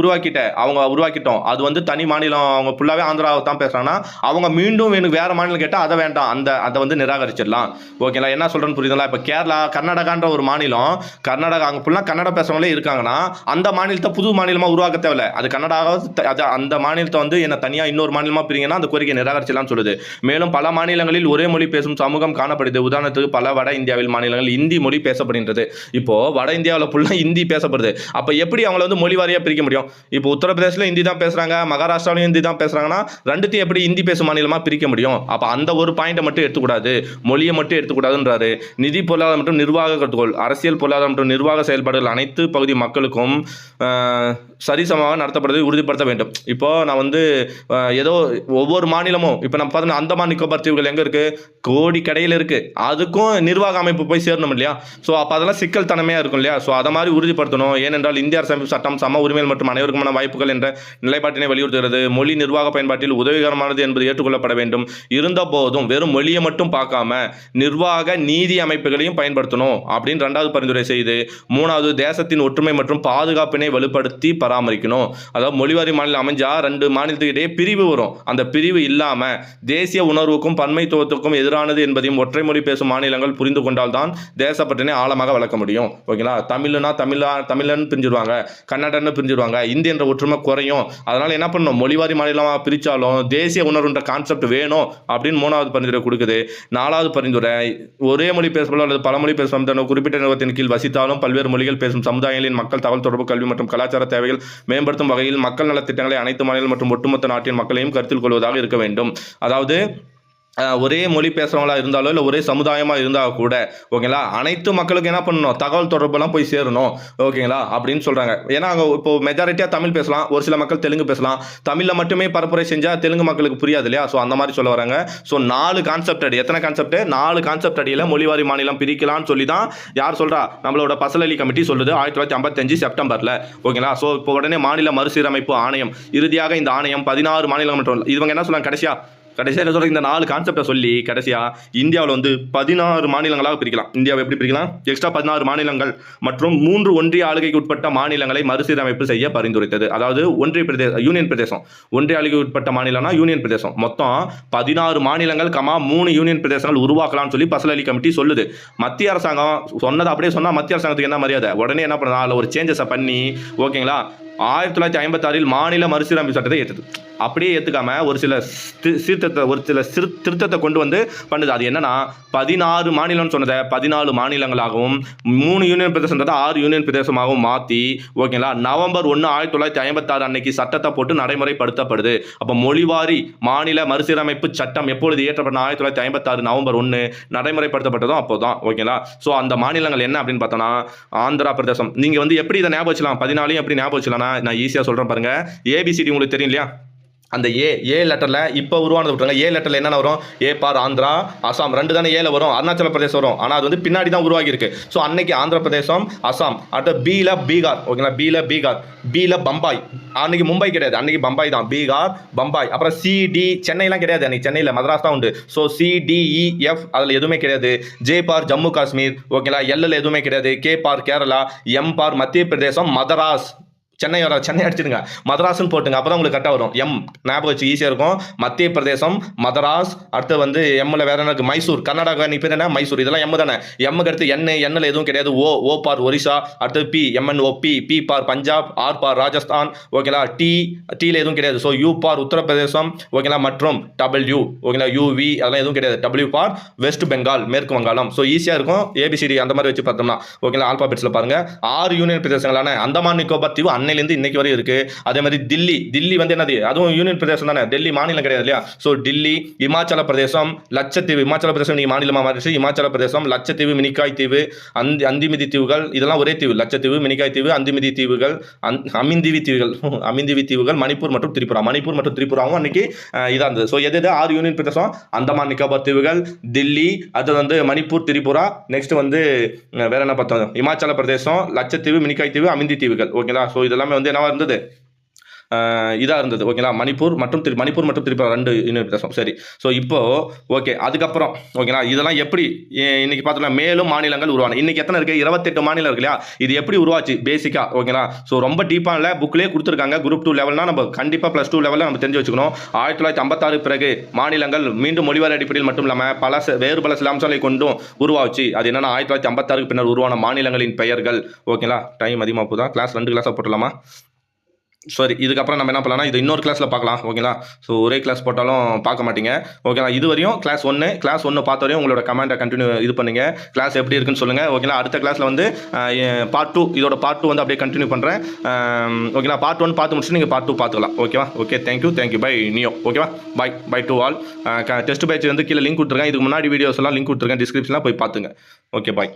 S1: உருவாக்கிட்டோம், அது வந்து தனி மாநிலம், அவங்க ஃபுல்லாகவே ஆந்திராவை தான் பேசுறாங்கன்னா அவங்க மீண்டும் எனக்கு வேற மாநிலம் கேட்டால் அதை வேண்டாம், அதை வந்து நிராகரிச்சிடலாம். ஓகேங்களா, என்ன சொல்றேன்னு புரியுதுங்களா? இப்போ கேரளா கர்நாடகான்ற ஒரு மாநிலம், கர்நாடகா அங்கே ஃபுல்லாக கன்னட பேசுறவங்களே இருக்காங்கன்னா அந்த மாநிலத்தை புது மாநிலமாக உருவாக்க தேவையில்ல, அது கர்நாடகா அந்த மாநிலத்தை வந்து என்ன தனியாக இன்னொரு மாநிலமாக பிரிங்கன்னா அந்த கோரிக்கை நிராகரிச்சலாம் சொல்லுது. மேலும் பல மாநிலங்களில் ஒரே மொழி பேசும் சமூகம் காணப்படுது. உதாரணத்துக்கு பல வட இந்தியாவில் மாநிலங்கள் இந்தி மொழி பேசப்படுகின்றது. இப்போ வட இந்தியாவில் ஃபுல்லாக ஹிந்தி பேசப்படுது. அப்போ எப்படி அவங்கள வந்து மொழி வாரியாக பிரிக்க முடியும்? இப்போ உத்தரப்பிரதேசில் ஹிந்தி தான் பேசுறாங்க, மகாராஷ்டிராவிலும் ஹிந்தி தான் பேசுறாங்கன்னா ரெண்டுத்தையும் எப்படி ஹிந்தி பேசும் மாநிலமாக பிரிக்க முடியும்? அப்போ அந்த ஒரு பாயிண்டை மட்டும் எடுத்துக்கூடாது, மொழியை மட்டும் எடுத்துக்கூடாதுன்றாரு. நிதி பொருளாதாரம் மற்றும் நிர்வாக கட்டுக்கோள், அரசியல் பொருளாதாரம் மற்றும் நிர்வாக செயல்பாடுகள் அனைத்து பகுதி மக்களுக்கும் சரிசமமாக நடத்தப்படுவதை உறுதிப்படுத்த வேண்டும். இப்போ நான் வந்து ஏதோ ஒவ்வொரு மாநிலமும் இப்போ நம்ம பார்த்தோம்னா அந்தமான் நிக்கோபார் தீவுகள் எங்கே இருக்கு, கோடி கடையில் இருக்கு, அதுக்கும் நிர்வாக அமைப்பு போய் சேரணும் இல்லையா? ஸோ அப்போ அதெல்லாம் சிக்கல் தனமையாக இருக்கும் இல்லையா? ஸோ அதை மாதிரி உறுதிப்படுத்தணும். ஏனென்றால் இந்திய அரசமைப்பு சட்டம் சம உரிமைகள் மற்றும் அனைவருக்குமான வாய்ப்புகள் என்ற நிலைப்பாட்டினை வலியுறுத்துகிறது. மொழி நிர்வாக பயன்பாட்டில் உதவிகரமானது என்பது ஏற்றுக்கொள்ளப்பட வேண்டும். இருந்த போதும் வெறும் மொழியை மட்டும் பார்க்காம நிர்வாக நீதி அமைப்புகளையும் பயன்படுத்தணும் அப்படின்னு 2வது பரிந்துரை செய்து 3வது தேசத்தின் ஒற்றுமை மற்றும் பாதுகாப்பினை வலுப்படுத்தி பராமரிக்கணும். அதாவது மொழிவாரி மாநிலம் அமைஞ்சா 2 மாநிலத்துக்கு இடையே பிரிவு வரும். அந்த பிரிவு இல்லாம தேசிய உணர்வுக்கும் பன்மைத்துவத்துக்கும் எதிரானது என்பதையும் ஒற்றை மொழி பேசும் மாநிலங்கள் புரிந்து கொண்டால்தான் தேசப்பற்றினை ஆழமாக வளர்க்க முடியும். ஓகேங்களா, தமிழ்னா தமிழன்னு பிரிஞ்சிருவாங்க, கன்னடன்னு பிரிஞ்சிருவாங்க, இந்தி என்ற ஒற்றுமை குறையும். அதனால என்ன பண்ணணும், மொழிவாரி மாநிலமாக பிரிச்சாலும் தேசிய உணர்வுன்ற கான்செப்ட் வேணும் அப்படின்னு 3வது பரிந்துரை கொடுக்குது. 4வது பரிந்துரை ஒரே மொழி பேசுபவர்கள் அல்லது பல மொழி பேசும் குறிப்பிட்ட நிறுவனத்தின் கீழ் வசித்தாலும் பல்வேறு மொழிகள் பேசும் சமுதாயங்களின் மக்கள் தகவல் தொடர்பு, கல்வி மற்றும் கலாச்சார தேவைகள் மேம்படுத்தும் வகையில் மக்கள் நலத்திட்டங்களை அனைத்து மாநிலங்கள் மற்றும் ஒட்டுமொத்த நாட்டின் மக்களையும் கருத்தில் கொள்வதாக இருக்க வேண்டும். அதாவது ஒரே மொழி பேசுகிறவங்களா இருந்தாலும் இல்லை ஒரே சமுதாயமாக இருந்தால் கூட ஓகேங்களா அனைத்து மக்களுக்கு என்ன பண்ணணும், தகவல் தொடர்பெல்லாம் போய் சேரணும். ஓகேங்களா அப்படின்னு சொல்கிறாங்க. ஏன்னா அங்கே இப்போ மெஜாரிட்டியாக தமிழ் பேசலாம், ஒரு சில மக்கள் தெலுங்கு பேசலாம். தமிழில் மட்டுமே பரப்புரை செஞ்சால் தெலுங்கு மக்களுக்கு புரியாது இல்லையா? ஸோ அந்த மாதிரி சொல்ல வராங்க. ஸோ 4 கான்செப்ட் அடி, எத்தனை கான்செப்ட்? 4 கான்செப்ட் அடியில் மொழிவாரி மாநிலம் பிரிக்கலாம்னு சொல்லி தான் யார் சொல்கிறா, நம்மளோட பசல் அலி கமிட்டி சொல்லுது 1955 செப்டம்பரில். ஓகேங்களா, ஸோ இப்போ உடனே மாநில மறுசீரமைப்பு ஆணையம், இறுதியாக இந்த ஆணையம் 16 மாநிலம் மட்டும் இவங்க என்ன சொல்கிறாங்க, கடைசியாக என்ன சொல்கிற, இந்த 4 கான்செப்டை சொல்லி கடைசியாக இந்தியாவில் வந்து 16 மாநிலங்களாக பிரிக்கலாம். இந்தியாவை எப்படி பிரிக்கலாம், எக்ஸ்ட்ரா 16 மாநிலங்கள் மற்றும் 3 ஒன்றிய ஆளுகைக்கு உட்பட்ட மாநிலங்களை மறுசீரமைப்பு செய்ய பரிந்துரைத்தது. அதாவது யூனியன் பிரதேசம், ஒன்றிய ஆளுகைக்கு உட்பட்ட மாநிலம்னா யூனியன் பிரதேசம், மொத்தம் 16 மாநிலங்கள் 3 யூனியன் பிரதேசங்கள் உருவாக்கலாம்னு சொல்லி பசல் அலி கமிட்டி சொல்லுது. மத்திய அரசாங்கம் சொன்னதை அப்படியே சொன்னால் மத்திய அரசாங்கத்துக்கு என்ன மரியாதை, உடனே என்ன பண்ணா அதில் ஒரு சேஞ்சஸை பண்ணி ஓகேங்களா 1956 மாநில மறுசீரமைப்பு சட்டத்தை ஏற்றுது. அப்படியே ஏற்றுக்காமல் ஒரு சில திருத்தத்தை கொண்டு வந்து பண்ணுது. அது என்னன்னா 16 மாநிலம்னு சொன்னதை 14 மாநிலங்களாகவும் 3 யூனியன் பிரதேசன்றதை 6 யூனியன் பிரதேசமாகவும் மாற்றி ஓகேங்களா நவம்பர் 1 1956 அன்னைக்கு சட்டத்தை போட்டு நடைமுறைப்படுத்தப்படுது. அப்போ மொழிவாரி மாநில மறுசீரமைப்பு சட்டம் எப்பொழுது இயற்றப்பட்ட 1956 நவம்பர் 1 நடைமுறைப்படுத்தப்பட்டதும் அப்போதான் ஓகேங்களா. ஸோ அந்த மாநிலங்கள் என்ன அப்படின்னு பார்த்தோன்னா ஆந்திரா பிரதேசம். நீங்கள் வந்து எப்படி இதை ஞாபகம் வச்சுக்கலாம் 14 எப்படி ஞாபகம் வச்சுக்கலாம்னா நான் ஈஸியாக சொல்கிறேன் பாருங்க. ஏபிசிடி உங்களுக்கு தெரியும் இல்லையா, அந்த ஏ லெட்டரில் இப்போ உருவானது விட்டுருங்க. ஏ லெட்டரில் என்னென்ன வரும், ஏ பார் ஆந்திரா அசாம் 2 தானே ஏல வரும், அருணாச்சல பிரதேசம் வரும். ஆனால் அது வந்து பின்னாடி தான் உருவாகி இருக்கு. ஸோ அன்னைக்கு ஆந்திர பிரதேசம் அசாம், அடுத்த பியில் பீகார் ஓகேங்களா, பியில் பம்பாய். அன்னைக்கு மும்பை கிடையாது, அன்னைக்கு பம்பாய் தான், பீகார் பம்பாய். அப்புறம் சிடி சென்னைலாம் கிடையாது, அன்னைக்கு சென்னையில் மதராஸ் தான் உண்டு. ஸோ சிடிஇஎஃப் அதில் எதுவுமே கிடையாது. ஜே பார் ஜம்மு காஷ்மீர் ஓகேங்களா, எல்லில் எதுவுமே கிடையாது. கே பார் கேரளா, எம் பார் மத்திய பிரதேசம், மதராஸ் சென்னை அடிச்சிடுங்க, மதராஸ்ன்னு போட்டுங்க, அப்போ தான் உங்களுக்கு கரெக்டாக வரும். எம் ஞாபகம் வச்சு ஈஸியாக இருக்கும். மத்திய பிரதேசம் மதராஸ், அடுத்து வந்து எம்மில் வேற என்ன இருக்குது, மைசூர் கர்நாடகா. நீ பேர் என்ன, மைசூர். இதெல்லாம் எம் தானே. எம்முக்கு அடுத்து எண்ணில் எதுவும் கிடையாது. ஓ பார் ஒரிசா, அடுத்து B MNO B bar Punjab, R பார் ராஜஸ்தான் ஓகேங்களா, டீல எதுவும் கிடையாது. ஸோ யூ பார் உத்தரப்பிரதேசம் ஓகேங்களா, மற்றும் டபிள்யூ ஓகேங்களா, யூவி அதெல்லாம் எதுவும் கிடையாது. டபிள்யூ பார் வெஸ்ட் பெங்கால் மேற்கு வங்காளம். ஸோ ஈஸியாக இருக்கும். ஏபிசிடி அந்த மாதிரி வச்சு பார்த்தோம்னா ஓகேங்களா. ஆல்பாபெட்ஸில் பாருங்க 6 யூனியன் பிரதேசங்களான அந்தமான் நிக்கோபார் தீவு அன்னையிலேருந்து இன்னைக்கு வரை இருக்கு. அதே மாதிரி தில்லி வந்து என்னது, அதுவும் யூனியன் பிரதேசம் தானே, டெல்லி மாநிலம் கிடையாது இல்லையா. ஸோ டில்லி, இமாச்சல பிரதேசம், லட்சத்தீவு. இமாச்சல பிரதேசம் நீ மாநிலமாக மாறிடுச்சு. இமாச்சல பிரதேசம், லட்சத்தீவு, மினிக்காய் தீவு, அந்திமிதி தீவுகள், இதெல்லாம் ஒரே தீவு. லட்சத்தீவு, மினிக்காய் தீவு, அந்திமிதி தீவுகள், அமிந்திவி தீவுகள், மணிப்பூர் மற்றும் திரிபுரா. மணிப்பூர் மற்றும் திரிபுராவும் அன்னைக்கு இதாக இருந்தது. ஸோ எது 6 யூனியன் பிரதேசம், அந்தமான் நிக்கோபார் தீவுகள், தில்லி, அது வந்து மணிப்பூர், திரிபுரா. நெக்ஸ்ட் வந்து வேற என்ன பார்த்தோம், இமாச்சல பிரதேசம், லட்சத்தீவு, மினிக்காய் தீவு, அமிந்தி தீவுகள் ஓகேங்களா. ஸோ இதெல்லாமே வந்து என்னவா இருந்தது, இதாக இருந்தது ஓகேங்களா. மணிப்பூர் மற்றும் திரிபுரா 2 யூனியன் பிரதேசம். சரி, ஸோ இப்போ ஓகே அதுக்கப்புறம் ஓகேங்களா இதெல்லாம் எப்படி இன்னைக்கு பார்த்தோம்னா மேலும் மாநிலங்கள் உருவான இன்னைக்கு எத்தனை இருக்குது, 28 மாநிலம் இருக்கு இல்லையா. இது எப்படி உருவாச்சு பேசிக்காக ஓகேங்களா. ஸோ ரொம்ப டீப்பாக இல்லை, புக்லேயே கொடுத்துருக்காங்க. குரூப் 2 லெவல்னா நம்ம கண்டிப்பாக +2 லெவலில் நம்ம தெரிஞ்சு வச்சுக்கணும். 1956 பிறகு மாநிலங்கள் மீண்டும் மொழிவாரி அடிப்படையில் மட்டும் இல்லாமல் வேறு பல சில அம்சங்களை கொண்டும் உருவாச்சு. அது என்னன்னா 1956 பின்னர் உருவான மாநிலங்களின் பெயர்கள் ஓகேங்களா. டைம் அதிகமாக போதா, கிளாஸ் 2 கிளாஸாக போட்டலாமா. சரி, இதுக்கப்புறம் நம்ம என்ன பண்ணலாம், இது இன்னொரு கிளாஸில் பார்க்கலாம் ஓகேங்களா. ஸோ ஒரே கிளாஸ் போட்டாலும் பார்க்க மாட்டீங்க ஓகேங்களா. இது வரையும் கிளாஸ் 1 பார்த்த வரையும் உங்களோட கமெண்ட்டை கண்டினியூ இது பண்ணுங்க. கிளாஸ் எப்படி இருக்குன்னு சொல்லுங்கள் ஓகேங்களா. அடுத்த கிளாஸில் வந்து பார்ட் 2 இதோட பார்ட் 2 வந்து அப்படியே கண்டினியூ பண்ணுறேன் ஓகேங்களா. பார்ட் 1 பார்த்து முடிச்சுட்டு நீங்கள் பார்ட் 2 பார்த்துக்கலாம் ஓகேவா. ஓகே, தேங்க்யூ பை நியோ ஓகேவா. Bye to all. Test batch வந்து கீழே லிங்க் கொடுத்துருக்கேன். இதுக்கு முன்னாடி வீடியோஸ் எல்லாம் லிங்க் கொடுத்துருக்கேன் டிஸ்கிரிப்ஷனில் போய் பார்த்துங்க. ஓகே, பாய்.